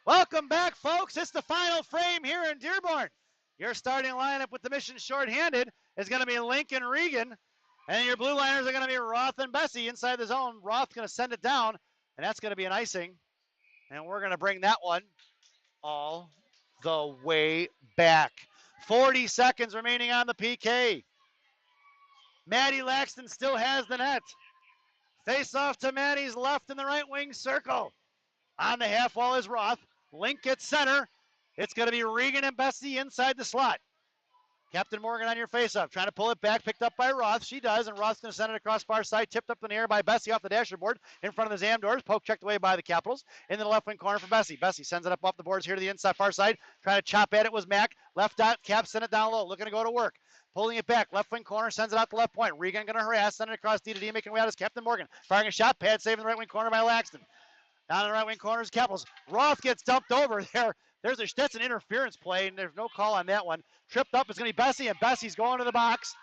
Welcome back, folks. It's the final frame here in Dearborn. Your starting lineup with the Mission shorthanded is going to be Lincoln Regan. And your blue liners are going to be Roth and Bessie inside the zone. Roth's going to send it down, and that's going to be an icing. And we're going to bring that one all the way back. 40 seconds remaining on the PK. Maddie Laxton still has the net. Face off to Maddie's left in the right wing circle. On the half wall is Roth. Link at center. It's going to be Regan and Bessie inside the slot. Captain Morgan on your face-off, trying to pull it back, picked up by Roth. She does, and Roth's going to send it across far side, tipped up in the air by Bessie off the dasher board in front of the Zam doors. Poke checked away by the Capitals. Into the left wing corner for Bessie. Bessie sends it up off the boards here to the inside far side. Trying to chop at it was Mack. Left dot, Cap sent it down low, looking to go to work. Pulling it back, left wing corner, sends it out to left point. Regan going to harass, send it across D-to-D, making way out as Captain Morgan. Firing a shot, pad save in the right wing corner by Laxton. Down in the right wing corner is Capitals. Roth gets dumped over there. That's an interference play, and there's no call on that one. Tripped up is going to be Bessie, and Bessie's going to the box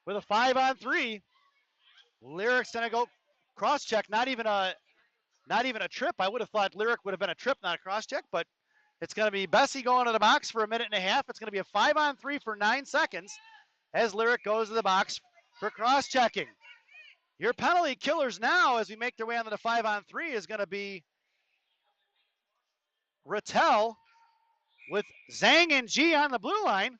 with a 5-on-3. Lyric's going to go cross-check, not even a trip. I would have thought Lyric would have been a trip, not a cross-check, but it's going to be Bessie going to the box for a minute and a half. It's going to be a 5-on-3 for 9 seconds as Lyric goes to the box for cross-checking. Your penalty killers now, as we make their way onto the 5-on-3, is going to be Rattel with Zhang and G on the blue line.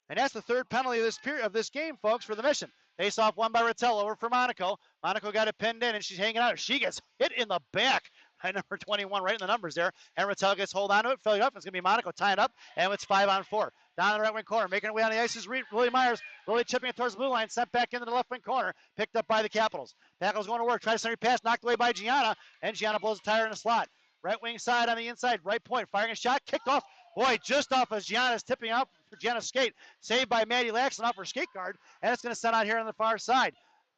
And that's the third penalty of this game, folks, for the Mission. Face off one by Rattel over for Monaco. Monaco got it pinned in, and she's hanging out. She gets hit in the back by number 21, right in the numbers there. And Rattel gets hold on to it, filling it up. It's going to be Monaco tying up, and it's 5-on-4. Down in the right wing corner, making her way on the ice is Lily Myers. Lily chipping it towards the blue line, sent back into the left wing corner, picked up by the Capitals. Tackle's going to work, try to send her pass, knocked away by Gianna, and Gianna blows a tire in the slot. Right wing side on the inside, right point, firing a shot, kicked off. Boy, just off as Gianna's tipping out for Gianna's skate. Saved by Maddie Laxton off her skate guard, and it's going to send out here on the far side.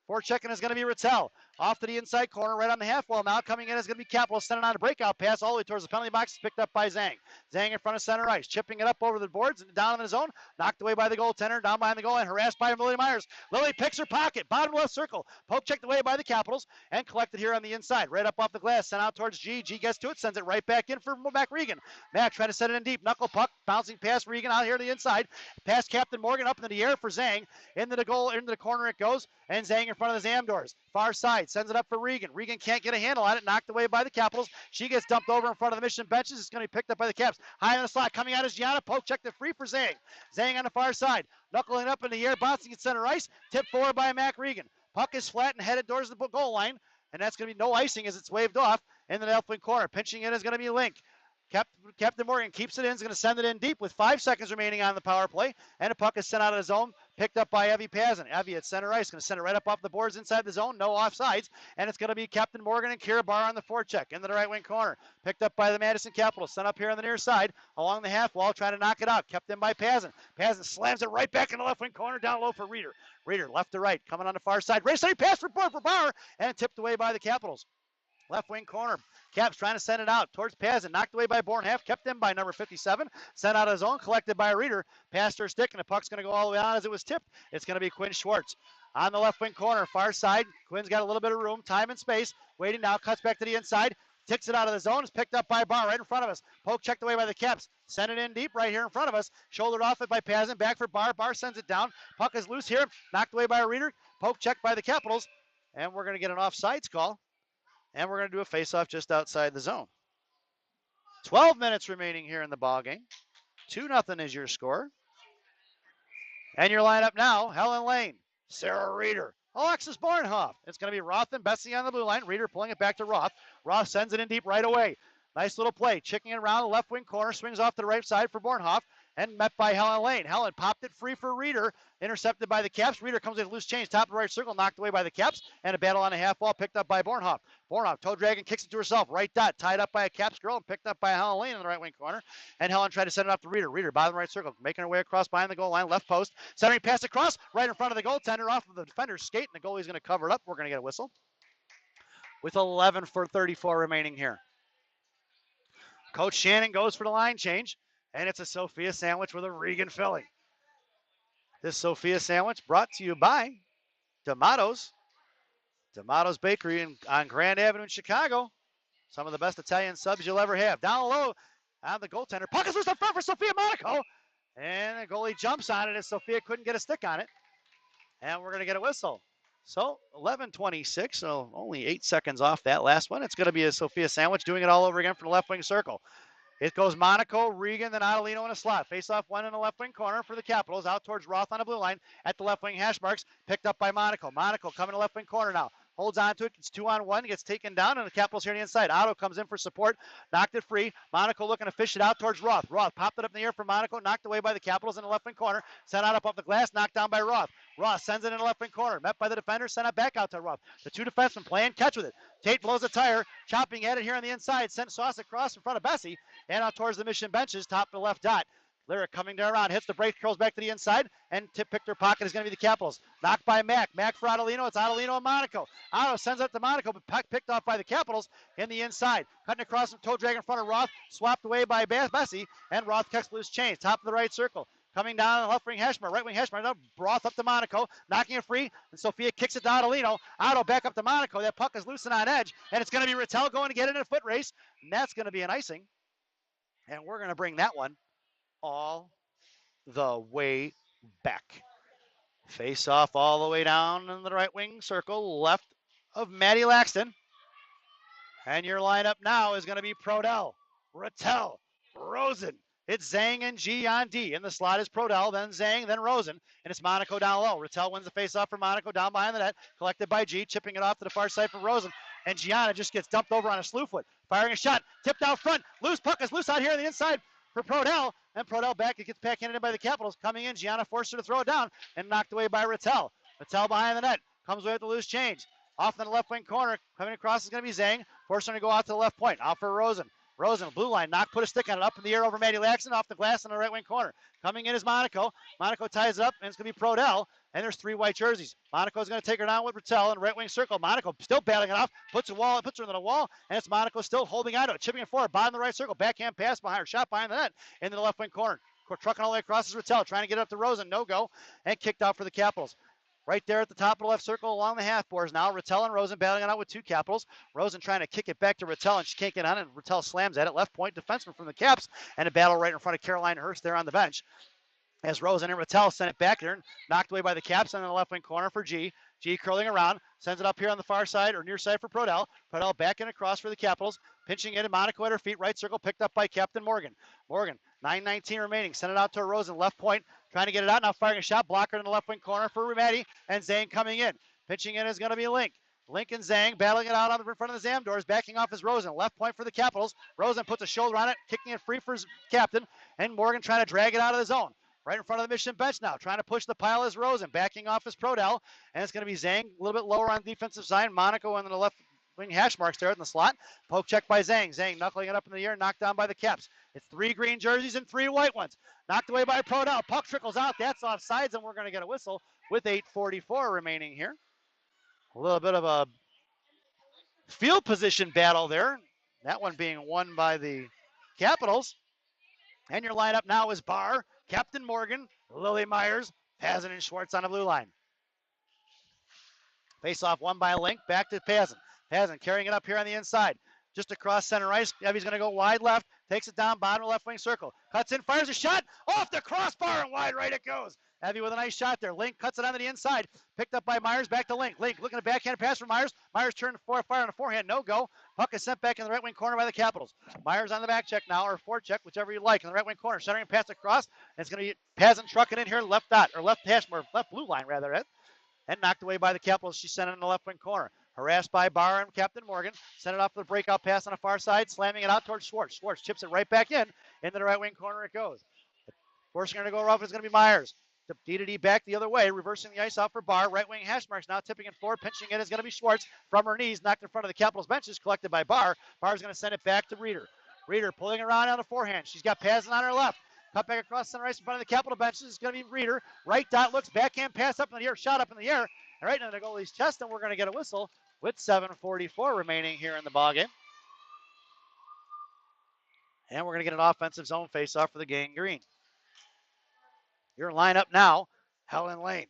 Forechecking is going to be Rattel. Off to the inside corner, right on the half wall now. Coming in is going to be Capital, sending on a breakout pass all the way towards the penalty box. Picked up by Zhang. Zhang in front of center ice, chipping it up over the boards and down in the zone. Knocked away by the goaltender, down behind the goal line, harassed by Lily Myers. Lily picks her pocket, bottom left circle. Poke checked away by the Capitals and collected here on the inside, right up off the glass. Sent out towards G. G gets to it, sends it right back in for Mac Regan. Mac trying to set it in deep. Knuckle puck, bouncing past Regan out here to the inside. Past Captain Morgan up into the air for Zhang. Into the goal, into the corner it goes, and Zhang in front of the Zam doors. Far side, sends it up for Regan. Regan can't get a handle on it, knocked away by the Capitals. She gets dumped over in front of the Mission benches. It's going to be picked up by the Caps. High in the slot, coming out is Gianna. Poke checked it free for Zhang. Zhang on the far side, knuckling up in the air, bouncing at center ice. Tipped forward by Mac Regan. Puck is flat and headed towards the goal line, and that's going to be no icing as it's waved off in the left wing corner. Pinching it is going to be Link. Captain Morgan keeps it in, is going to send it in deep with 5 seconds remaining on the power play, and a puck is sent out of the zone, picked up by Evie Pazin. Evie at center ice, going to send it right up off the boards inside the zone, no offsides, and it's going to be Captain Morgan and Kira Barr on the forecheck into the right wing corner. Picked up by the Madison Capitals, sent up here on the near side, along the half wall, trying to knock it out, kept in by Pazin. Pazin slams it right back in the left wing corner, down low for Reeder. Reeder left to right, coming on the far side, race pass for Barr, and tipped away by the Capitals. Left wing corner. Caps trying to send it out towards Pazin. Knocked away by Bornhalf. Kept in by number 57. Sent out of his own. Collected by Reeder. Passed her stick, and the puck's going to go all the way on as it was tipped. It's going to be Quinn Schwartz. On the left wing corner. Far side. Quinn's got a little bit of room. Time and space. Waiting now. Cuts back to the inside. Ticks it out of the zone. It's picked up by Barr right in front of us. Poke checked away by the Caps. Sent it in deep right here in front of us. Shouldered off it by Pazin. Back for Barr. Barr sends it down. Puck is loose here. Knocked away by Reeder. Poke checked by the Capitals. And we're going to get an offsides call. And we're going to do a face-off just outside the zone. 12 minutes remaining here in the ballgame. 2-0 is your score. And your lineup now, Helen Lane, Sarah Reeder, Alexis Bornhoff. It's going to be Roth and Bessie on the blue line. Reeder pulling it back to Roth. Roth sends it in deep right away. Nice little play. Checking it around the left wing corner. Swings off to the right side for Bornhoff. And met by Helen Lane. Helen popped it free for Reeder. Intercepted by the Caps. Reeder comes with a loose change. Top of the right circle. Knocked away by the Caps. And a battle on a half wall. Picked up by Bornhoff. Bornhoff, toe drag and kicks it to herself. Right dot. Tied up by a Caps girl and picked up by Helen Lane in the right wing corner. And Helen tried to send it off to Reeder. Reeder, bottom right circle. Making her way across behind the goal line. Left post. Centering pass across. Right in front of the goaltender. Off of the defender's skate. And the goalie's going to cover it up. We're going to get a whistle. With 11:34 remaining here. Coach Shannon goes for the line change. And it's a Sophia sandwich with a Regan filling. This Sophia sandwich brought to you by D'Amato's. D'Amato's Bakery on Grand Avenue in Chicago. Some of the best Italian subs you'll ever have. Down low on the goaltender. Puck is loose in front for Sophia Monaco. And the goalie jumps on it as Sophia couldn't get a stick on it. And we're going to get a whistle. So 11:26, so only 8 seconds off that last one. It's going to be a Sophia sandwich, doing it all over again from the left wing circle. It goes Monaco, Regan, then Adelino in a slot. Face off one in the left wing corner for the Capitals. Out towards Roth on the blue line at the left wing hash marks. Picked up by Monaco. Monaco coming to left wing corner now. Holds on to it. It's 2-on-1. Gets taken down, and the Capitals here on the inside. Otto comes in for support. Knocked it free. Monaco looking to fish it out towards Roth. Roth popped it up in the air for Monaco. Knocked away by the Capitals in the left wing corner. Sent out up off the glass. Knocked down by Roth. Roth sends it in the left wing corner. Met by the defender. Sent it back out to Roth. The two defensemen playing catch with it. Tate blows a tire. Chopping at it here on the inside. Sent Sauce across in front of Bessie. And out towards the Mission benches. Top to the left dot. Lyric coming down around, hits the break, curls back to the inside, and tip picked her pocket is going to be the Capitals. Knocked by Mack. Mack for Adelino. It's Adelino and Monaco. Otto sends it to Monaco, but picked off by the Capitals in the inside. Cutting across from toe drag in front of Roth. Swapped away by Bessie, and Roth kicks loose chains. Top of the right circle. Coming down the left wing Heshmer, right wing Heshmer. Now Roth up to Monaco, knocking it free, and Sophia kicks it to Adelino. Otto back up to Monaco. That puck is loose and on edge, and it's going to be Rattel going to get it in a foot race, and that's going to be an icing. And we're going to bring that one all the way back. Face off all the way down in the right wing circle, left of Maddie Laxton. And your lineup now is going to be Prodell, Rattel, Rosen. It's Zhang and G on D. In the slot is Prodell, then Zhang, then Rosen. And it's Monaco down low. Rattel wins the face-off for Monaco down behind the net. Collected by G, chipping it off to the far side for Rosen. And Gianna just gets dumped over on a slew foot. Firing a shot, tipped out front. Loose puck is loose out here on the inside for Prodell. And Prodell back, it gets backhanded by the Capitals. Coming in, Gianna forced her to throw it down and knocked away by Rattel. Rattel behind the net, comes away with the loose change. Off in the left wing corner, coming across is going to be Zhang. Forcing her to go out to the left point. Out for Rosen. Rosen, blue line, put a stick on it, up in the air over Maddie Laxton, off the glass in the right wing corner. Coming in is Monaco. Monaco ties it up, and it's going to be Prodell. And there's 3 white jerseys. Monaco's going to take her down with Rattel in the right wing circle. Monaco still battling it off, puts her into the wall, and it's Monaco still holding on to it, chipping it forward, bottom of the right circle, backhand pass behind her, shot behind the net, into the left wing corner. Trucking all the way across is Rattel, trying to get it up to Rosen, no go, and kicked out for the Capitals. Right there at the top of the left circle along the half boards now. Rattel and Rosen battling it out with 2 Capitals. Rosen trying to kick it back to Rattel, and she can't get on it. And Rattel slams at it. Left point defenseman from the Caps, and a battle right in front of Caroline Hurst there on the bench. As Rosen and Rattel sent it back there, knocked away by the Caps on the left wing corner for G. G curling around, sends it up here on the far side or near side for Prodell. Prodell back and across for the Capitals. Pinching it, and Monaco at her feet, right circle, picked up by Captain Morgan. Morgan, 9:19 remaining, sent it out to Rosen, left point, trying to get it out, now firing a shot, blocker in the left wing corner for Maddie, and Zhang coming in. Pitching in is going to be Link. Link and Zhang battling it out on the in front of the Zamdors, backing off is Rosen. Left point for the Capitals. Rosen puts a shoulder on it, kicking it free for his captain, and Morgan trying to drag it out of the zone. Right in front of the Mission bench now, trying to push the pile is Rosen, backing off is Prodell, and it's going to be Zhang a little bit lower on the defensive side. Monaco on the left wing hash marks there in the slot. Poke check by Zhang. Zhang knuckling it up in the air, knocked down by the Caps. It's 3 green jerseys and 3 white ones. Knocked away by Prodell. Puck trickles out. That's offsides, and we're going to get a whistle with 8:44 remaining here. A little bit of a field position battle there. That one being won by the Capitals. And your lineup now is Barr, Captain Morgan, Lily Myers, Pazin, and Schwartz on the blue line. Face off won by Link, back to Pazin. Pazin carrying it up here on the inside. Just across center ice. Evie's going to go wide left. Takes it down, bottom left wing circle. Cuts in, fires a shot. Off the crossbar and wide right it goes. Evie with a nice shot there. Link cuts it onto the inside. Picked up by Myers, back to Link. Link looking at backhand pass for Myers. Myers turned fire on the forehand. No go. Puck is sent back in the right wing corner by the Capitals. Myers on the back check now, or forecheck, whichever you like, in the right wing corner. Centering pass across. And it's going to be Pazin trucking in here, left dot, or left hash, or left blue line rather, Ed. And knocked away by the Capitals. She sent it in the left wing corner. Harassed by Barr and Captain Morgan. Sent it off the breakout pass on the far side, slamming it out towards Schwartz. Schwartz chips it right back in. Into the right wing corner it goes. Forcing her to go rough is going to be Myers. D to D back the other way, reversing the ice out for Barr. Right wing hash marks now tipping it forward. Pinching it is going to be Schwartz from her knees. Knocked in front of the Capitals benches, collected by Barr. Barr's going to send it back to Reeder. Reeder pulling around on the forehand. She's got Pazin on her left. Cut back across center ice in front of the Capital benches. It's going to be Reeder. Right dot looks, backhand pass up in the air, shot up in the air. And right into the goalie's chest, and we're going to get a whistle with 7:44 remaining here in the ballgame. And we're going to get an offensive zone face-off for the Gang Green. Your lineup now, Helen Lane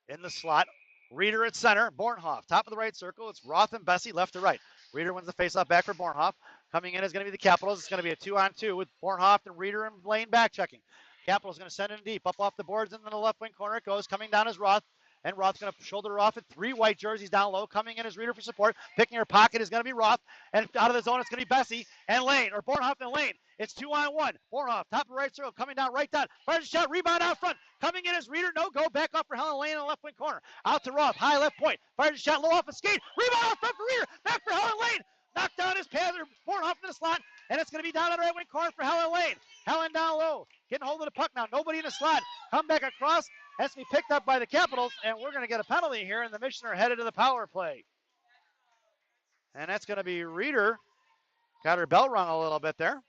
in the slot. Reeder at center, Bornhoff. Top of the right circle, it's Roth and Bessie left to right. Reeder wins the faceoff back for Bornhoff. Coming in is going to be the Capitals. It's going to be a 2-on-2 with Bornhoff and Reeder and Lane back checking. Capitals going to send it in deep. Up off the boards into the left wing corner it goes. Coming down is Roth. And Roth's going to shoulder off at 3 white jerseys down low. Coming in is Reeder for support. Picking her pocket is going to be Roth. And out of the zone, it's going to be Bessie and Lane, or Bornhoff and Lane. It's 2-on-1. Bornhoff, top of the right circle, coming down right down. Fires a shot, rebound out front. Coming in is Reeder. No go. Back off for Helen Lane in the left wing corner. Out to Roth. High left point. Fires a shot low off a skate. Rebound out front for Reeder. Back for Helen Lane. Knocked down his pads, or Bornhoff in the slot. And it's going to be down in the right wing corner for Helen Lane. Helen down low. Getting hold of the puck now. Nobody in the slot. Come back across. Has to be picked up by the Capitals, and we're going to get a penalty here, and the Mission are headed to the power play. And that's going to be Reeder. Got her bell rung a little bit there.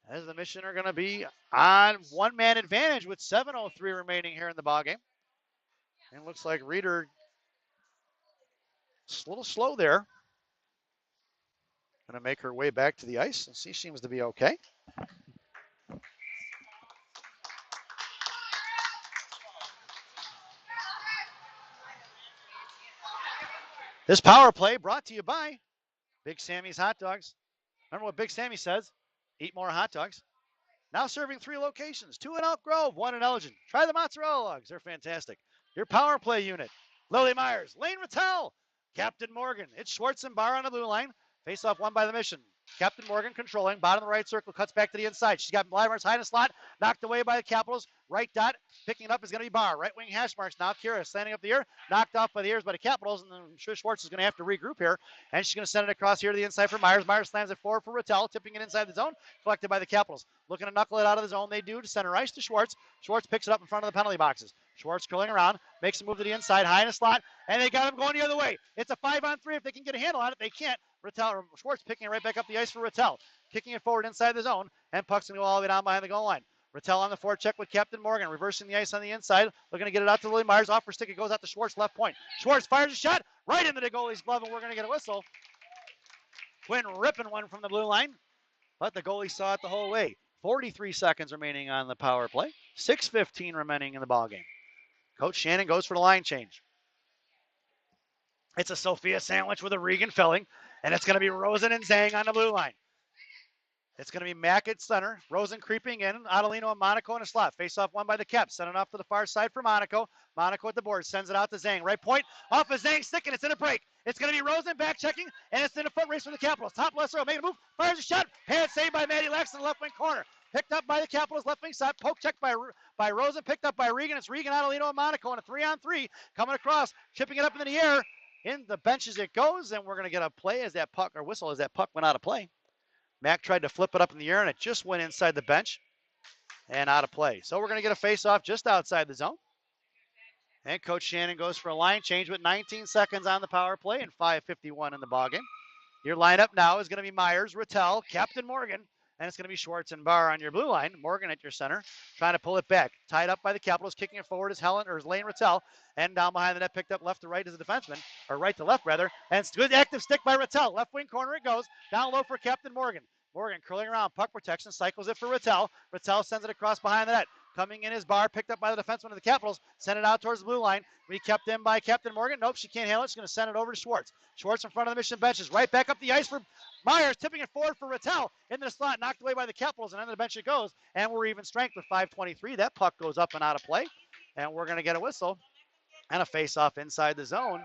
As the Mission are going to be on one-man advantage with 7:03 remaining here in the ballgame. And looks like Reeder a little slow there. Going to make her way back to the ice, and she seems to be okay. This power play brought to you by Big Sammy's Hot Dogs. Remember what Big Sammy says? Eat more hot dogs. Now serving 3 locations, 2 in Elk Grove, 1 in Elgin. Try the mozzarella logs. They're fantastic. Your power play unit. Lily Myers, Lane Rattel, Captain Morgan. It's Schwartz and Barr on the blue line. Face off won by the Mission. Captain Morgan controlling, bottom of the right circle, cuts back to the inside. She's got Blymar's high in the slot, knocked away by the Capitals. Right dot, picking it up is going to be Barr. Right wing hash marks now. Kira standing up the ear, knocked off by the ears by the Capitals, and I'm sure Schwartz is going to have to regroup here. And she's going to send it across here to the inside for Myers. Myers slams it forward for Rattel, tipping it inside the zone, collected by the Capitals. Looking to knuckle it out of the zone, they do to center ice to Schwartz. Schwartz picks it up in front of the penalty boxes. Schwartz curling around, makes a move to the inside, high in the slot, and they got him going the other way. It's a 5-on-3 if they can get a handle on it. They can't. Schwartz picking it right back up the ice for Rattel. Kicking it forward inside the zone, and puck's going to go all the way down behind the goal line. Rattel on the forecheck with Captain Morgan, reversing the ice on the inside, looking to get it out to Lily Myers. Off her stick, it goes out to Schwartz, left point. Schwartz fires a shot right into the goalie's glove, and we're going to get a whistle. Quinn ripping one from the blue line, but the goalie saw it the whole way. 43 seconds remaining on the power play. 6:15 remaining in the ballgame. Coach Shannon goes for the line change. It's a Sophia sandwich with a Regan filling, and it's going to be Rosen and Zhang on the blue line. It's going to be Mack at center. Rosen creeping in. Adelino and Monaco in a slot. Face-off won by the Caps. Send it off to the far side for Monaco. Monaco at the board. Sends it out to Zhang. Right point. Off of Zhang stick, and it's in a break. It's going to be Rosen back checking, and it's in a foot race for the Capitals. Top left row. Making a move. Fires a shot. Pad saved by Maddie Lex in the left wing corner. Picked up by the Capitals left wing side. Poke checked by Rosen. Picked up by Regan. It's Regan, Adelino, and Monaco in a 3-on-3. Coming across. Chipping it up into the air. In the benches it goes, and we're going to get a play as that puck, or whistle as that puck went out of play. Mack tried to flip it up in the air, and it just went inside the bench and out of play. So we're going to get a face-off just outside the zone. And Coach Shannon goes for a line change with 19 seconds on the power play and 5:51 in the ballgame. Your lineup now is going to be Myers, Rattel, Captain Morgan, and it's going to be Schwartz and Barr on your blue line. Morgan at your center, trying to pull it back. Tied up by the Capitals, kicking it forward is Lane Rattel, and down behind the net, picked up left to right as a defenseman, or right to left rather, and it's good active stick by Rattel. Left wing corner it goes, down low for Captain Morgan. Morgan curling around, puck protection, cycles it for Rattel. Rattel sends it across behind the net. Coming in is Barr, picked up by the defenseman of the Capitals, sent it out towards the blue line. We kept in by Captain Morgan. Nope, she can't handle it. She's going to send it over to Schwartz. Schwartz in front of the Mission benches, right back up the ice for Myers, tipping it forward for Rattel. In the slot, knocked away by the Capitals, and under the bench it goes. And we're even strength with 5:23. That puck goes up and out of play, and we're going to get a whistle and a face-off inside the zone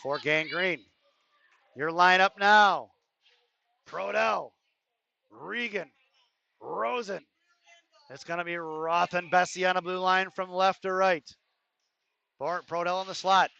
for Gang Green. Your lineup now: Prodell, Regan, Rosen. It's going to be Roth and Bessie on a blue line from left to right. Prodell in the slot.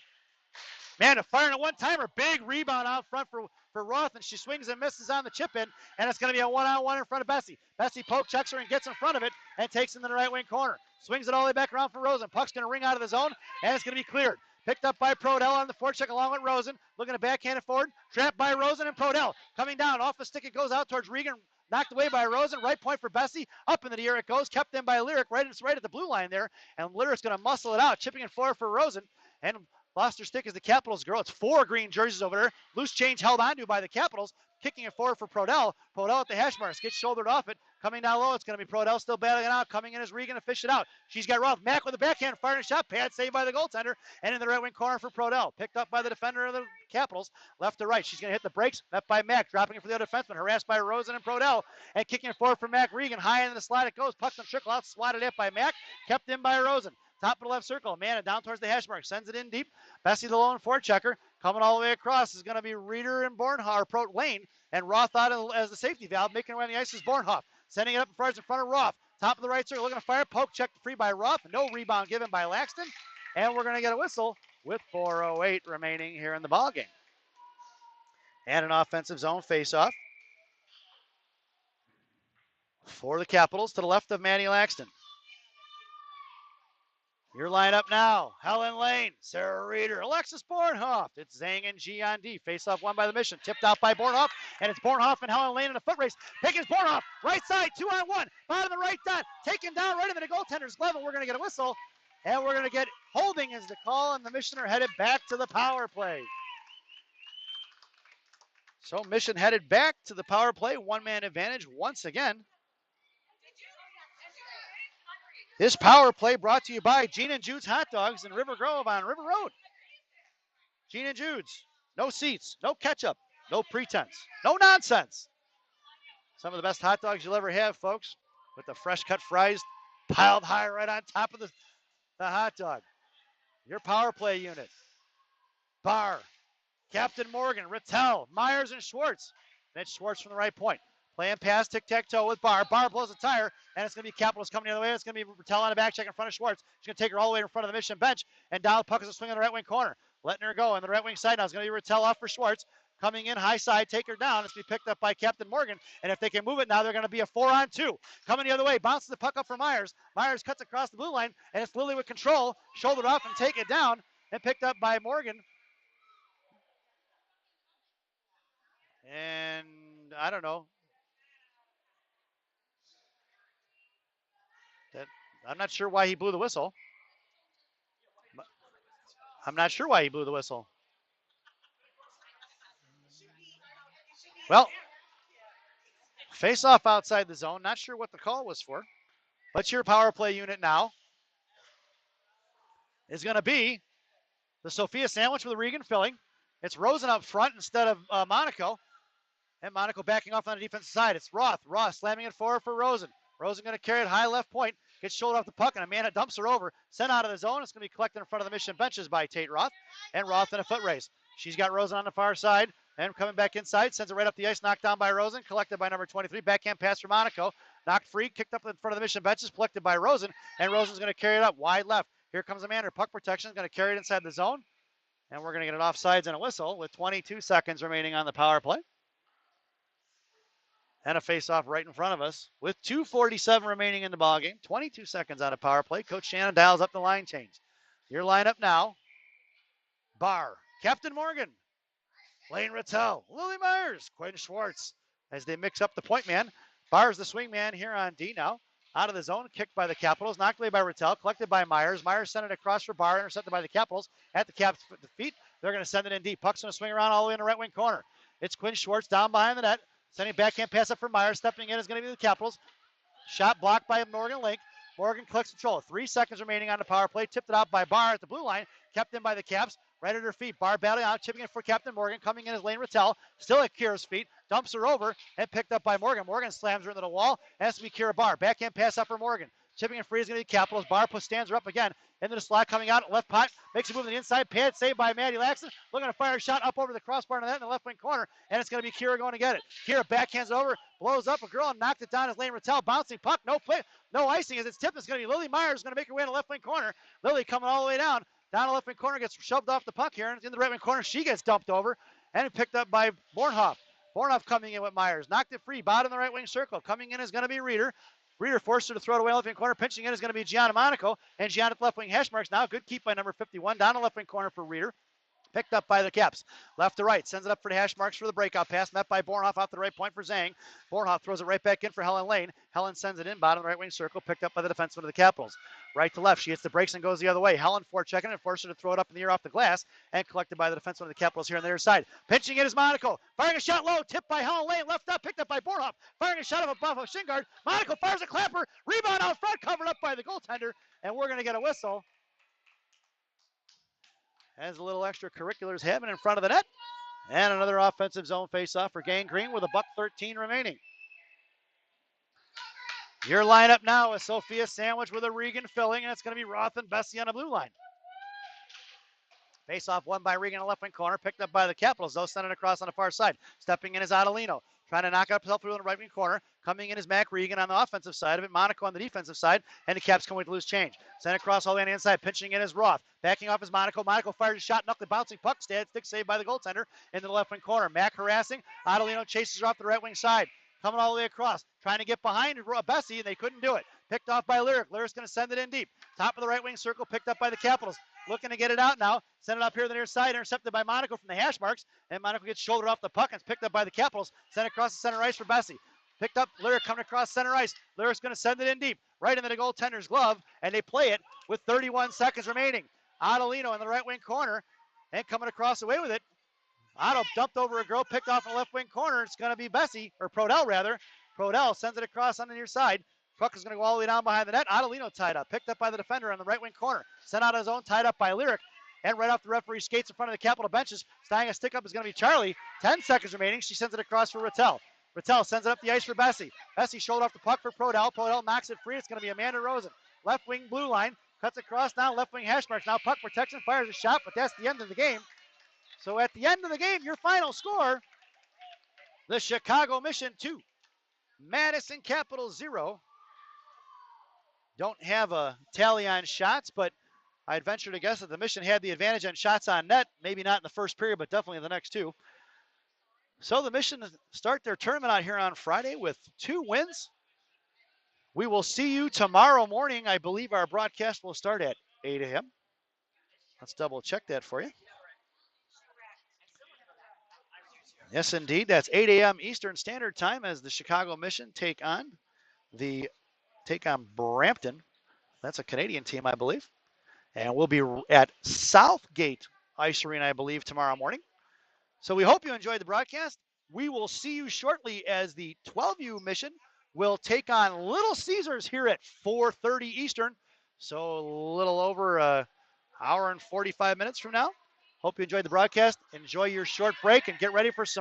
Man, firing a one-timer. Big rebound out front for Roth, and she swings and misses on the chip-in, and it's going to be a one-on-one in front of Bessie. Bessie poke checks her and gets in front of it and takes it in the right wing corner. Swings it all the way back around for Rosen. Puck's going to ring out of the zone, and it's going to be cleared. Picked up by Prodell on the forecheck along with Rosen. Looking to backhand it forward. Trapped by Rosen and Prodell. Coming down off the stick, it goes out towards Regan. Knocked away by Rosen. Right point for Bessie. Up into the air it goes. Kept in by Lyric. Right at the blue line there. And Lyric's going to muscle it out. Chipping it forward for Rosen. and lost her stick as the Capitals girl. It's 4 green jerseys over there. Loose change held onto by the Capitals. Kicking it forward for Prodell. Prodell at the hash marks. Gets shouldered off it. Coming down low. It's going to be Prodell still battling it out. Coming in is Regan to fish it out. She's got Roth. Mack with the backhand. Firing a shot. Pad saved by the goaltender. And in the right wing corner for Prodell. Picked up by the defender of the Capitals. Left to right. She's going to hit the brakes. Met by Mack. Dropping it for the other defenseman. Harassed by Rosen and Prodell. And kicking it forward for Mack. Regan. High into the slide it goes. Puck's on trickle out. Swatted in by Mack. Kept in by Rosen. Top of the left circle. Man, down towards the hash mark. Sends it in deep. Bessie the lone forechecker. Coming all the way across is going to be Reeder and Bornhoff, or Lane, and Roth out as the safety valve. Making away on the ice is Bornhoff. Sending it up in front of Roth. Top of the right circle. Looking to fire. Poke checked free by Roth. No rebound given by Laxton. And we're going to get a whistle with 4:08 remaining here in the ballgame. And an offensive zone faceoff for the Capitals to the left of Maddie Laxton. Your lineup now, Helen Lane, Sarah Reeder, Alexis Bornhoff. It's Zhang and G on D. Face-off won by the Mission. Tipped out by Bornhoff, and it's Bornhoff and Helen Lane in a foot race. Picking Bornhoff, right side, 2-on-1. Bottom of the right dot, taken down right into the goaltender's glove, and we're going to get a whistle. And we're going to get holding as the call, and the Mission are headed back to the power play. So Mission headed back to the power play, one-man advantage once again. This power play brought to you by Gene and Jude's Hot Dogs in River Grove on River Road. Gene and Jude's. No seats, no ketchup, no pretense, no nonsense. Some of the best hot dogs you'll ever have, folks, with the fresh cut fries piled high right on top of the hot dog. Your power play unit. Barr, Captain Morgan, Rattel, Myers, and Schwartz. Mitch Schwartz from the right point. Playing pass, tic-tac-toe with Barr. Barr blows a tire, and it's going to be Capitals coming the other way. It's going to be Rattel on the back check in front of Schwartz. She's going to take her all the way in front of the Mission bench, and down the puck is a swing on the right wing corner. Letting her go on the right wing side now. It's going to be Rattel off for Schwartz. Coming in high side, take her down. It's going to be picked up by Captain Morgan, and if they can move it now, they're going to be a 4-on-2. Coming the other way, bounces the puck up for Myers. Myers cuts across the blue line, and it's Lily with control. Shouldered off and take it down, and picked up by Morgan. And I don't know. I'm not sure why he blew the whistle. I'm not sure why he blew the whistle. Well, face off outside the zone. Not sure what the call was for. But your power play unit now is going to be the Sophia sandwich with Regan filling. It's Rosen up front instead of Monaco. And Monaco backing off on the defensive side. It's Roth. Roth slamming it forward for Rosen. Rosen going to carry it high left point. Gets shouldered off the puck, and Amanda dumps her over. Sent out of the zone. It's going to be collected in front of the Mission benches by Tate Roth. And Roth in a foot race. She's got Rosen on the far side. And coming back inside. Sends it right up the ice. Knocked down by Rosen. Collected by number 23. Backhand pass for Monaco. Knocked free. Kicked up in front of the Mission benches. Collected by Rosen. And Rosen's going to carry it up wide left. Here comes Amanda. Puck protection. Is going to carry it inside the zone. And we're going to get an offsides and a whistle with 22 seconds remaining on the power play. And a face-off right in front of us with 2:47 remaining in the ballgame. 22 seconds on a power play. Coach Shannon dials up the line change. Your lineup now. Barr, Captain Morgan, Lane Rattel, Lily Myers, Quinn Schwartz as they mix up the point man. Barr's the swing man here on D now. Out of the zone, kicked by the Capitals, knocked away by Rattel, collected by Myers. Myers sent it across for Barr, intercepted by the Capitals. At the Caps' feet, they're going to send it in deep. Puck's going to swing around all the way in the right wing corner. It's Quinn Schwartz down behind the net. Sending backhand pass up for Myers. Stepping in is going to be the Capitals. Shot blocked by Morgan Link. Morgan collects control. 3 seconds remaining on the power play. Tipped it out by Barr at the blue line. Kept in by the Caps. Right at her feet. Barr battling out. Chipping it for Captain Morgan. Coming in is Lane Rattel. Still at Kira's feet. Dumps her over and picked up by Morgan. Morgan slams her into the wall. Has to be Kira Barr. Backhand pass up for Morgan. Chipping and free is going to be Capitals. Barr stands her up again. Into the slot coming out. Left pot. Makes a move to the inside. Pad saved by Maddie Laxton. Looking to fire a shot up over the crossbar to that in the left wing corner. And it's going to be Kira going to get it. Kira backhands over. Blows up a girl and knocked it down as Lane Rattel. Bouncing puck. No play. No icing as it's tipped. It's going to be Lily Myers going to make her way in the left wing corner. Lily coming all the way down. Down the left wing corner. Gets shoved off the puck here. And in the right wing corner. She gets dumped over. And picked up by Bornhoff. Bornhoff coming in with Myers. Knocked it free. Bottom of the right wing circle. Coming in is going to be Reeder. Reeder forced her to throw it away left wing corner. Pinching in is going to be Gianna Monaco. And Gianna at left wing hash marks now. Good keep by number 51. Down the left wing corner for Reeder. Picked up by the Caps. Left to right. Sends it up for the hash marks for the breakout pass. Met by Bornhoff out to the right point for Zhang. Bornhoff throws it right back in for Helen Lane. Helen sends it in. Bottom right wing circle. Picked up by the defenseman of the Capitals. Right to left. She hits the brakes and goes the other way. Helen forechecking it. Forced her to throw it up in the air off the glass. And collected by the defenseman of the Capitals here on their side. Pinching it is Monaco. Firing a shot low. Tipped by Helen Lane. Left up. Picked up by Bornhoff. Firing a shot above a shin guard. Monaco fires a clapper. Rebound out front. Covered up by the goaltender. And we're going to get a whistle. As a little extracurriculars happen in front of the net. And another offensive zone faceoff for Gang Green with $1:13 remaining. Your lineup now is Sophia Sandwich with a Regan filling, and it's going to be Roth and Bessie on the blue line. Face-off won by Regan in the left wing corner, picked up by the Capitals, though, sent it across on the far side. Stepping in is Adelino, trying to knock it up through in the right wing corner. Coming in is Mac Regan on the offensive side of it, Monaco on the defensive side, and the Caps coming to lose change. Sent across all the way on the inside, pinching in is Roth. Backing off is Monaco. Monaco fires a shot, knuckle bouncing puck, stick saved by the goaltender into the left wing corner. Mac harassing, Adelino chases her off the right wing side. Coming all the way across, trying to get behind Bessie, and they couldn't do it. Picked off by Lyric. Lyric's going to send it in deep. Top of the right wing circle, picked up by the Capitals. Looking to get it out now. Send it up here to the near side, intercepted by Monaco from the hash marks. And Monaco gets shouldered off the puck and it's picked up by the Capitals. Sent across the center ice for Bessie. Picked up, Lyric coming across center ice. Lyric's going to send it in deep, right into the goaltender's glove, and they play it with 31 seconds remaining. Adelino in the right wing corner, and coming across away with it. Otto dumped over a girl, picked off in the left wing corner. It's going to be Bessie, or Prodell rather. Prodell sends it across on the near side. Puck is going to go all the way down behind the net. Adelino tied up, picked up by the defender on the right wing corner. Sent out his own, tied up by Lyric. And right off the referee skates in front of the Capital benches. Tying a stick up is going to be Charlie. 10 seconds remaining. She sends it across for Rattel. Rattel sends it up the ice for Bessie. Bessie shouldered off the puck for Prodell. Prodell knocks it free. It's going to be Amanda Rosen. Left wing blue line. Cuts across now. Left wing hash marks. Now puck protection. Fires a shot, but that's the end of the game. So at the end of the game, your final score, the Chicago Mission 2, Madison Capitals 0. Don't have a tally on shots, but I'd venture to guess that the Mission had the advantage on shots on net. Maybe not in the first period, but definitely in the next two. So the Mission start their tournament out here on Friday with 2 wins. We will see you tomorrow morning. I believe our broadcast will start at 8 a.m. Let's double check that for you. Yes, indeed. That's 8 a.m. Eastern Standard Time as the Chicago Mission take on Brampton. That's a Canadian team, I believe. And we'll be at Southgate Ice Arena, I believe, tomorrow morning. So we hope you enjoyed the broadcast. We will see you shortly as the 12U Mission will take on Little Caesars here at 4:30 Eastern. So a little over an hour and 45 minutes from now. Hope you enjoyed the broadcast. Enjoy your short break and get ready for some